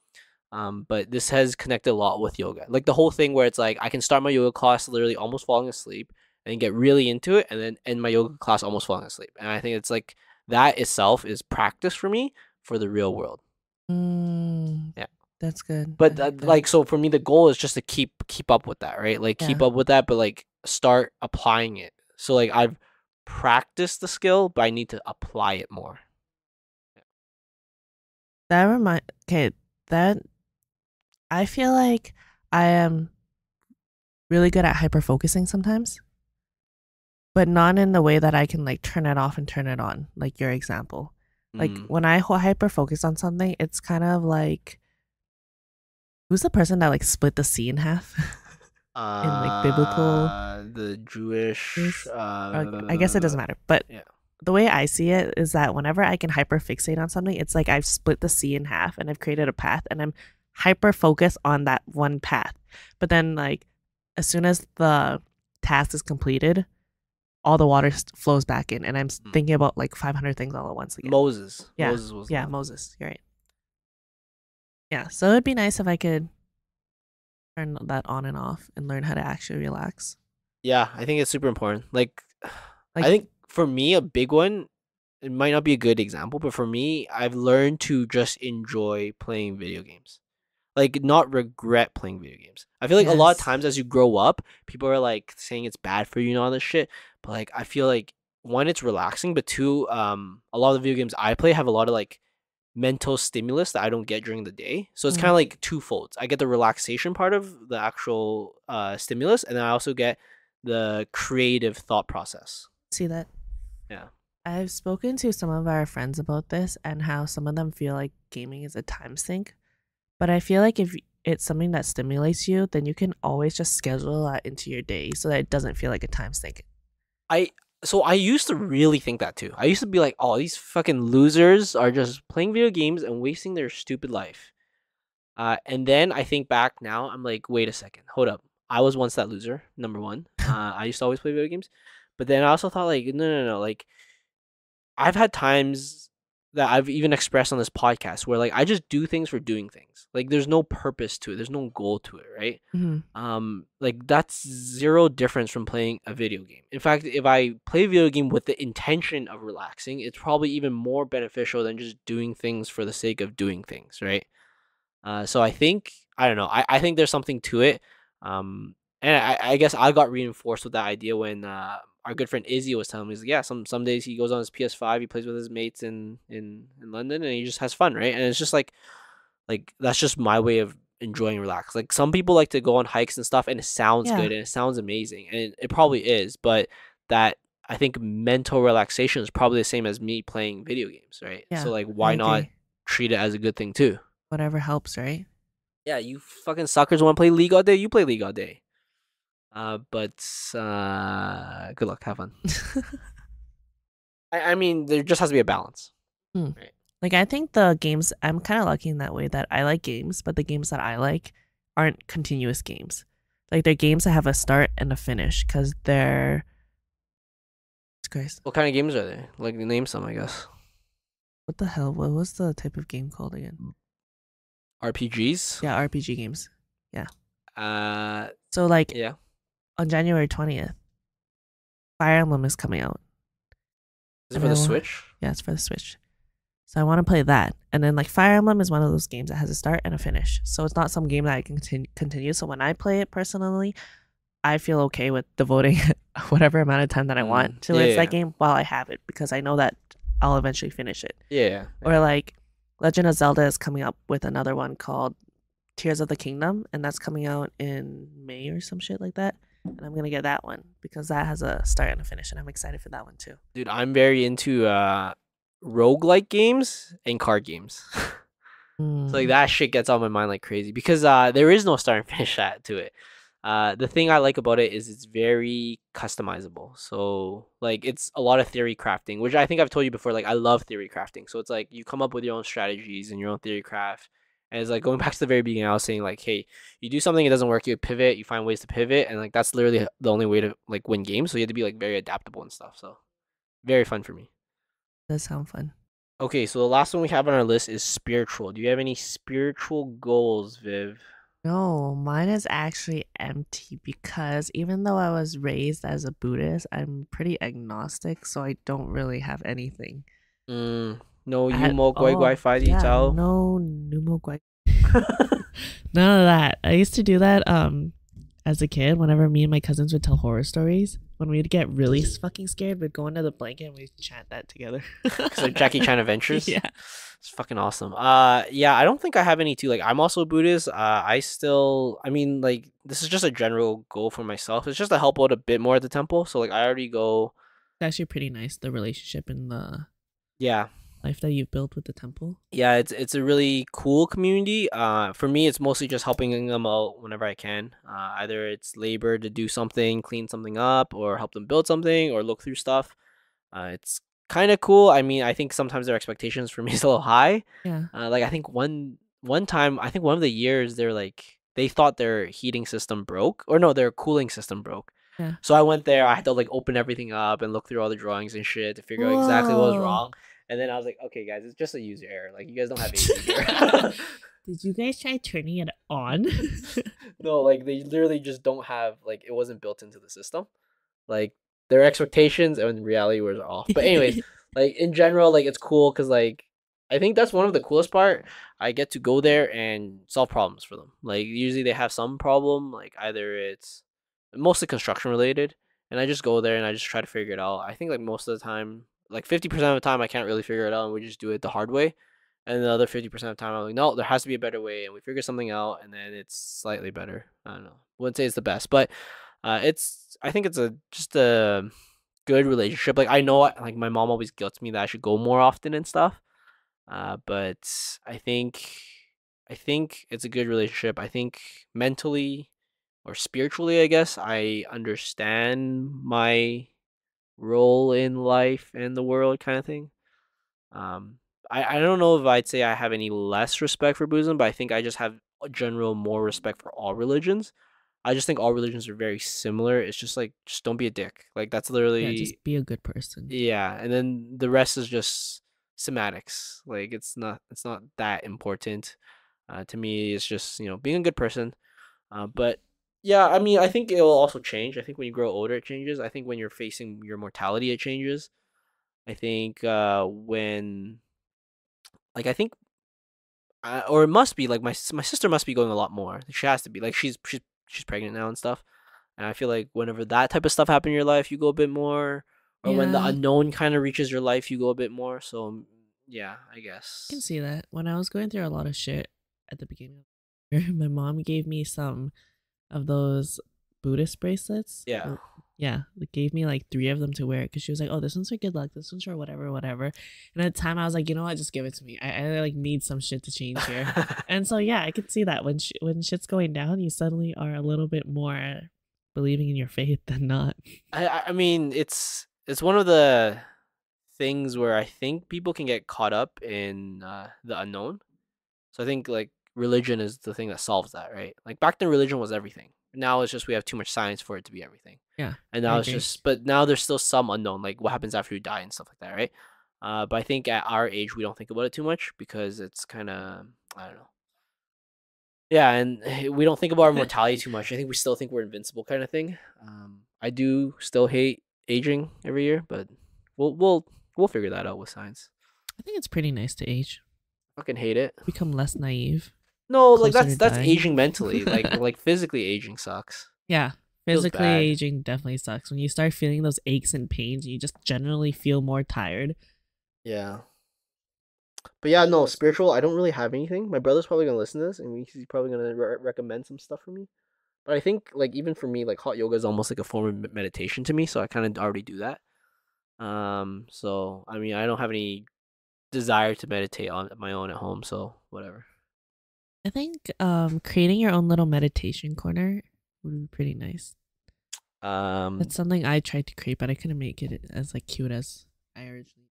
But this has connected a lot with yoga, like the whole thing where it's like I can start my yoga class literally almost falling asleep, and get really into it, and then end my yoga class almost falling asleep. And I think it's like that itself is practice for me for the real world. Yeah. That's good. But like, so for me, the goal is just to keep up with that, right? Like keep up with that, but like start applying it. So like I've practiced the skill, but I need to apply it more. That I feel like I am really good at hyper focusing sometimes, but not in the way that I can like turn it off and turn it on, like your example. Like when I hyper focus on something, it's kind of like, who's the person that like split the sea in half? In like biblical, the Jewish. I guess it doesn't matter, but yeah. The way I see it is that whenever I can hyper fixate on something, it's like I've split the sea in half and I've created a path, and I'm hyper focused on that one path. But then like as soon as the task is completed, all the water flows back in, and I'm thinking about like 500 things all at once again. Moses. Yeah. Moses was Moses. You're right. Yeah. So it'd be nice if I could turn that on and off and learn how to actually relax. Yeah, I think it's super important. Like I think for me, a big one, it might not be a good example, but for me, I've learned to just enjoy playing video games. Like not regret playing video games. I feel like a lot of times as you grow up, people are like saying it's bad for you and all this shit. But like I feel like one, it's relaxing, but two, a lot of the video games I play have a lot of like mental stimulus that I don't get during the day. So it's kind of like twofold. I get the relaxation part of the actual stimulus, and then I also get the creative thought process. See that? Yeah. I've spoken to some of our friends about this and how some of them feel like gaming is a time sink. But I feel like if it's something that stimulates you, then you can always just schedule that into your day so that it doesn't feel like a time sink. I So I used to really think that too. I used to be like, oh, these fucking losers are just playing video games and wasting their stupid life. And then I think back now, I'm like, wait a second, hold up. I was once that loser, number one. I used to always play video games, but then I also thought like, no, no, no, like I've had times that I've even expressed on this podcast where like I just do things for doing things. Like there's no purpose to it. There's no goal to it, right? Mhm. Like that's zero difference from playing a video game. In fact, if I play a video game with the intention of relaxing, it's probably even more beneficial than just doing things for the sake of doing things, right? So I think I don't know. I think there's something to it. And I guess I got reinforced with that idea when our good friend Izzy was telling me, he's like, yeah, some days he goes on his PS5, he plays with his mates in London, and he just has fun, right? And it's just like that's just my way of enjoying relax. Like some people like to go on hikes and stuff, and it sounds Yeah. good and it sounds amazing, and it probably is, but that I think mental relaxation is probably the same as me playing video games, right? So Yeah. like, I why not agree. treat it as a good thing too? Whatever helps, right? Yeah, you fucking suckers want to play League all day. You play League all day. But good luck. Have fun. I mean, there just has to be a balance, Hmm. right? Like I think the games I'm kind of lucky in that way that I like games, but the games that I like aren't continuous games. Like they're games that have a start and a finish because they're Christ. What kind of games are they? Like, name some, I guess. What the hell? What was the type of game called again? RPGs. Yeah, RPG games. Yeah. Uh, So like yeah. on January 20th, Fire Emblem is coming out. Is it And for I the wa- Switch? Yeah, it's for the Switch. So I want to play that. And then like Fire Emblem is one of those games that has a start and a finish. So it's not some game that I can continue. So when I play it personally, I feel okay with devoting whatever amount of time that I want to Yeah, that yeah, game while I have it because I know that I'll eventually finish it. yeah. Or like Legend of Zelda is coming up with another one called Tears of the Kingdom, and that's coming out in May or some shit like that. And I'm gonna get that one because that has a start and a finish, and I'm excited for that one too. Dude, I'm very into roguelike games and card games. So like Mm, that shit gets on my mind like crazy because there is no start and finish to it. The thing I like about it is it's very customizable. So like it's a lot of theory crafting, which I think I've told you before. Like I love theory crafting. So it's like you come up with your own strategies and your own theory craft. And it's like going back to the very beginning, I was saying like, hey, you do something, it doesn't work, you pivot, you find ways to pivot, and like that's literally the only way to like win games. So you have to be like very adaptable and stuff. So very fun for me. does sound fun. Okay, so the last one we have on our list is spiritual. Do you have any spiritual goals, Viv? No, mine is actually empty because even though I was raised as a Buddhist, I'm pretty agnostic, so I don't really have anything. No I had Yumo Guai Guai Fai Di yeah, Tao. no Numo Guai. None of that. I used to do that as a kid whenever me and my cousins would tell horror stories. When we'd get really fucking scared, we'd go under the blanket and we'd chant that together. Because like Jackie Chan Adventures. Yeah. It's fucking awesome. Yeah, I don't think I have any too. Like, I'm also Buddhist. I mean, like, this is just a general goal for myself. It's just to help out a bit more at the temple. So, like, I already go. It's actually pretty nice, the relationship and the Yeah, life that you've built with the temple. yeah, it's a really cool community. For me, it's mostly just helping them out whenever I can. Either it's labor to do something, clean something up, or help them build something, or look through stuff. It's kind of cool. I mean, I think sometimes their expectations for me is a little high. Yeah. Like I think one time, I think one of the years they're like they thought their heating system broke, or no, their cooling system broke. Yeah. So I went there. I had to like open everything up and look through all the drawings and shit to figure out exactly what was Whoa. wrong. And then I was like, okay, guys, it's just a user error. Like you guys don't have AC here. Did you guys try turning it on? No, like they literally just don't have like it wasn't built into the system. Like their expectations and reality was off. But anyways, like in general, like it's cool because like I think that's one of the coolest part. I get to go there and solve problems for them. Like usually they have some problem, like either it's mostly construction related, and I just go there and I just try to figure it out. I think like most of the time, like 50% of the time, I can't really figure it out, and we just do it the hard way. And the other 50% of the time, I'm like, no, there has to be a better way, and we figure something out, and then it's slightly better. I don't know. Wouldn't say it's the best, but it's I think it's a just a good relationship. Like I know like my mom always guilts me that I should go more often and stuff. But I think it's a good relationship. I think mentally or spiritually, I guess, I understand my role in life and the world kind of thing. Um, I don't know if I'd say I have any less respect for Buddhism, but I think I just have a general more respect for all religions. I just think all religions are very similar. It's just like just don't be a dick. Like that's Yeah, just literally be a good person. yeah, and then the rest is just semantics. Like it's not that important. To me, it's just being a good person. But yeah, I mean, I think it will also change. I think when you grow older, it changes. I think when you're facing your mortality, it changes. I think when like I think or it must be like my sister must be going a lot more. She has to be like she's pregnant now and stuff. And I feel like whenever that type of stuff happen in your life, you go a bit more. Or when the Yeah, unknown kind of reaches your life, you go a bit more. So yeah, I I can guess. see that. When I was going through a lot of shit at the beginning of the year, my mom gave me some of those Buddhist bracelets. Yeah. Yeah, they gave me like 3 of them to wear because she was like, "Oh, this one's for good luck. This one's for whatever, whatever." And at the time, I was like, "You know what? Just give it to me. I like need some shit to change here." And so yeah, I could see that when shit's going down, you suddenly are a little bit more believing in your faith than not. I mean, it's one of the things where I think people can get caught up in the unknown. So I think like religion is the thing that solves that, right? Like back then, religion was everything. Now it's just we have too much science for it to be everything. Yeah, And I now it's agree. just, but now there's still some unknown, like what happens after you die and stuff like that, right? But I think at our age we don't think about it too much because it's kind of I don't know. Yeah, and we don't think about our mortality too much. I think we still think we're invincible, kind of thing. I do still hate aging every year, but we'll figure that out with science. I think it's pretty nice to age, Fucking hate it. become less naive, No, like closer that's to that's dying. aging mentally. Like physically aging sucks. Yeah, Feels physically bad. aging definitely sucks. When you start feeling those aches and pains, you just generally feel more tired. Yeah. But yeah, no, spiritual, I don't really have anything. My brother's probably gonna listen to this, and he's probably gonna recommend some stuff for me. But I think, like, even for me, like, hot yoga is almost like a form of meditation to me, so I kind of already do that. So I mean, I don't have any desire to meditate on my own at home, so whatever. I think creating your own little meditation corner would be pretty nice. Um, That's something I tried to create, but I couldn't make it as like cute as I originally.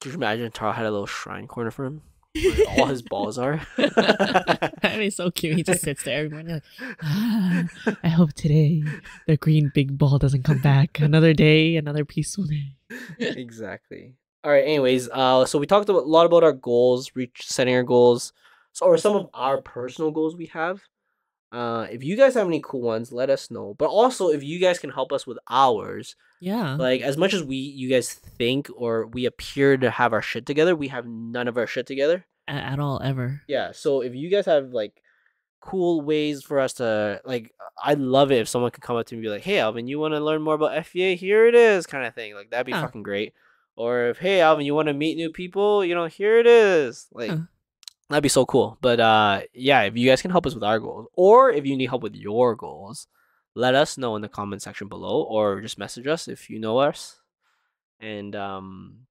could you imagine Taro had a little shrine corner for him, where all his balls are? That'd be so cute. He just sits there every morning like, I hope today the green big ball doesn't come back. Another day, another peaceful day. Exactly. All right. Anyways, so we talked a lot about our goals, setting our goals, so or some of our personal goals we have. If you guys have any cool ones, let us know. But also, if you guys can help us with ours, Yeah, like as much as you guys think or we appear to have our shit together, we have none of our shit together. at all ever. Yeah. So if you guys have like cool ways for us to like, I'd love it if someone could come up to me and be like, "Hey, Alvin, you want to learn more about FEA? Here it is," kind of thing. Like that'd be Yeah, fucking great. Or if, "Hey, Alvin, you want to meet new people? Here it is." Like yeah. that'd be so cool. But yeah, if you guys can help us with our goals, or if you need help with your goals, let us know in the comment section below, or just message us if you know us. And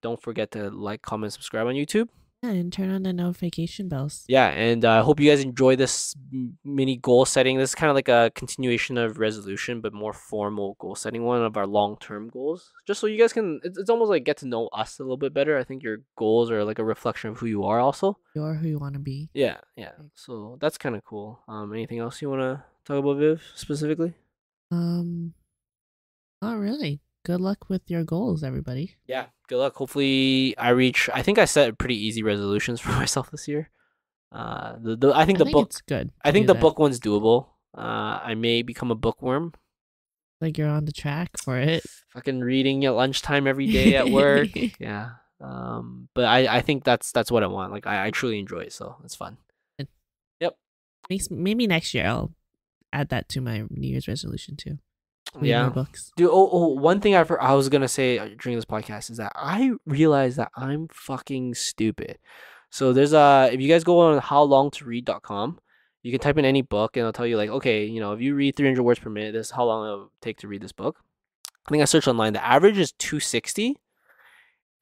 don't forget to like, comment, subscribe on YouTube. Yeah, and turn on the notification bells. Yeah, and I hope you guys enjoy this mini goal setting. This is kind of like a continuation of resolution, but more formal goal setting, one of our long-term goals. Just so you guys can, it's almost like get to know us a little bit better. I think your goals are like a reflection of who you are also. You're who you want to be. Yeah, yeah. So that's kind of cool. Anything else you want to talk about, Viv, specifically? Um, Not really. Good luck with your goals, everybody. Yeah, good luck. Hopefully I think I set pretty easy resolutions for myself this year. I think I the think book it's good I to think do the that. book one's doable. I may become a bookworm. Like you're on the track for it. Fucking reading at lunchtime every day at work. Yeah. But I think that's what I want. Like I truly enjoy it, so it's fun. Yep. Maybe next year I'll add that to my New Year's resolution too. Read Yeah. more books. Dude, one thing I was gonna say during this podcast is that I realized that I'm fucking stupid. So there's if you guys go on howlongtoread.com, you can type in any book and it'll tell you like, okay, if you read 300 words per minute, this is how long it'll take to read this book. I think I searched online. The average is 260,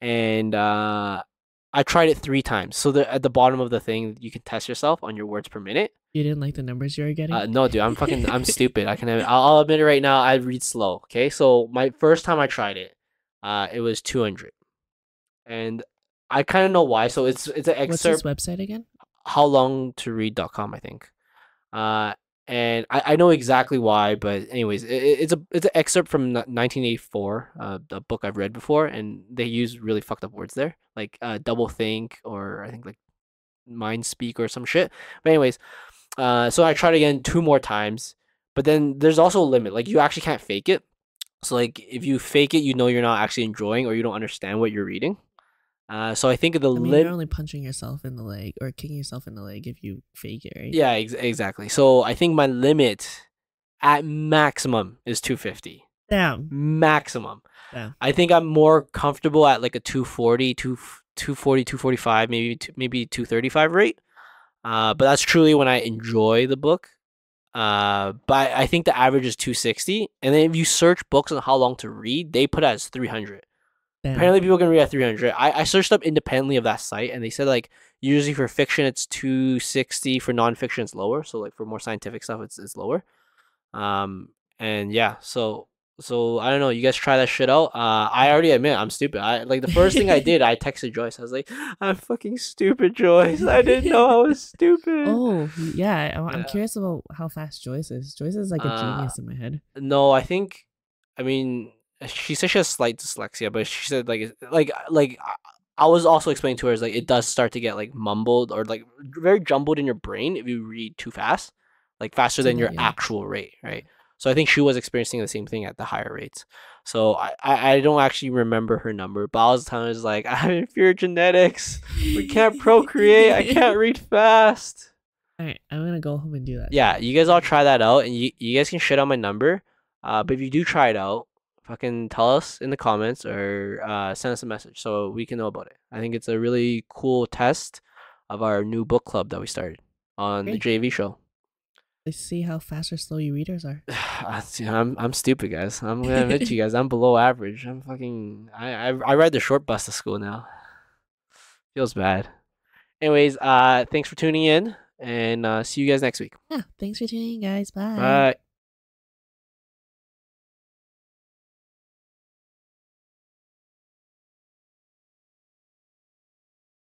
and I tried it 3 times. So at the bottom of the thing, you can test yourself on your words per minute. You didn't like the numbers you were getting? No, dude, I'm stupid. I'll admit it right now. I read slow. Okay, so my first time I tried it, It was 200, and I kind of know why. So it's an What's his excerpt. website again? Howlongtoread.com, I think. Uh, and I know exactly why, but anyways, it's an excerpt from 1984, the book I've read before, and they use really fucked up words there, like double think, or I think like mind speak or some shit. But anyways, so I tried again 2 more times, but then there's also a limit. Like you actually can't fake it. So like if you fake it, you know you're not actually enjoying or you don't understand what you're reading. So I think the I mean, you're limit. only punching yourself in the leg or kicking yourself in the leg if you fake it, right? Yeah, exactly. So I think my limit at maximum is 250. Damn. Maximum. Damn. I think I'm more comfortable at like a 240, 240, 245, maybe 235 rate. But that's truly when I enjoy the book. But I think the average is 260. And then if you search books on how long to read, they put it as 300. Damn. Apparently people can read at 300. I searched up independently of that site, and they said like usually for fiction it's 260, for nonfiction it's lower. So like for more scientific stuff it's lower. Um and yeah, so I don't know. You guys try that shit out. I already admit I'm stupid. I like the first thing I did. I texted Joyce. I was like, "I'm fucking stupid, Joyce. I didn't know I was stupid." Oh, yeah. I'm Yeah. curious about how fast Joyce is. Joyce is like a Uh, genius in my head. no, I think. I mean, she said she has slight dyslexia, but she said I was also explaining to her is like it does start to get like mumbled or like very jumbled in your brain if you read too fast, like faster See than your that, yeah. actual rate, right? So I think she was experiencing the same thing at the higher rates. So I don't actually remember her number, but I was telling her is like I have inferior genetics. We can't procreate. I can't read fast. All right, I'm gonna go home and do that. Yeah, you guys all try that out, and you guys can shit on my number. But if you do try it out, fucking tell us in the comments or send us a message so we can know about it. I think it's a really cool test of our new book club that we started on the Okay. JV show. Let's see how fast or slow you readers are. I'm stupid, guys. I'm gonna admit to you guys, I'm below average. I'm fucking. I ride the short bus to school now. Feels bad. Anyways, thanks for tuning in, and see you guys next week. Yeah, thanks for tuning in, guys. Bye. Bye.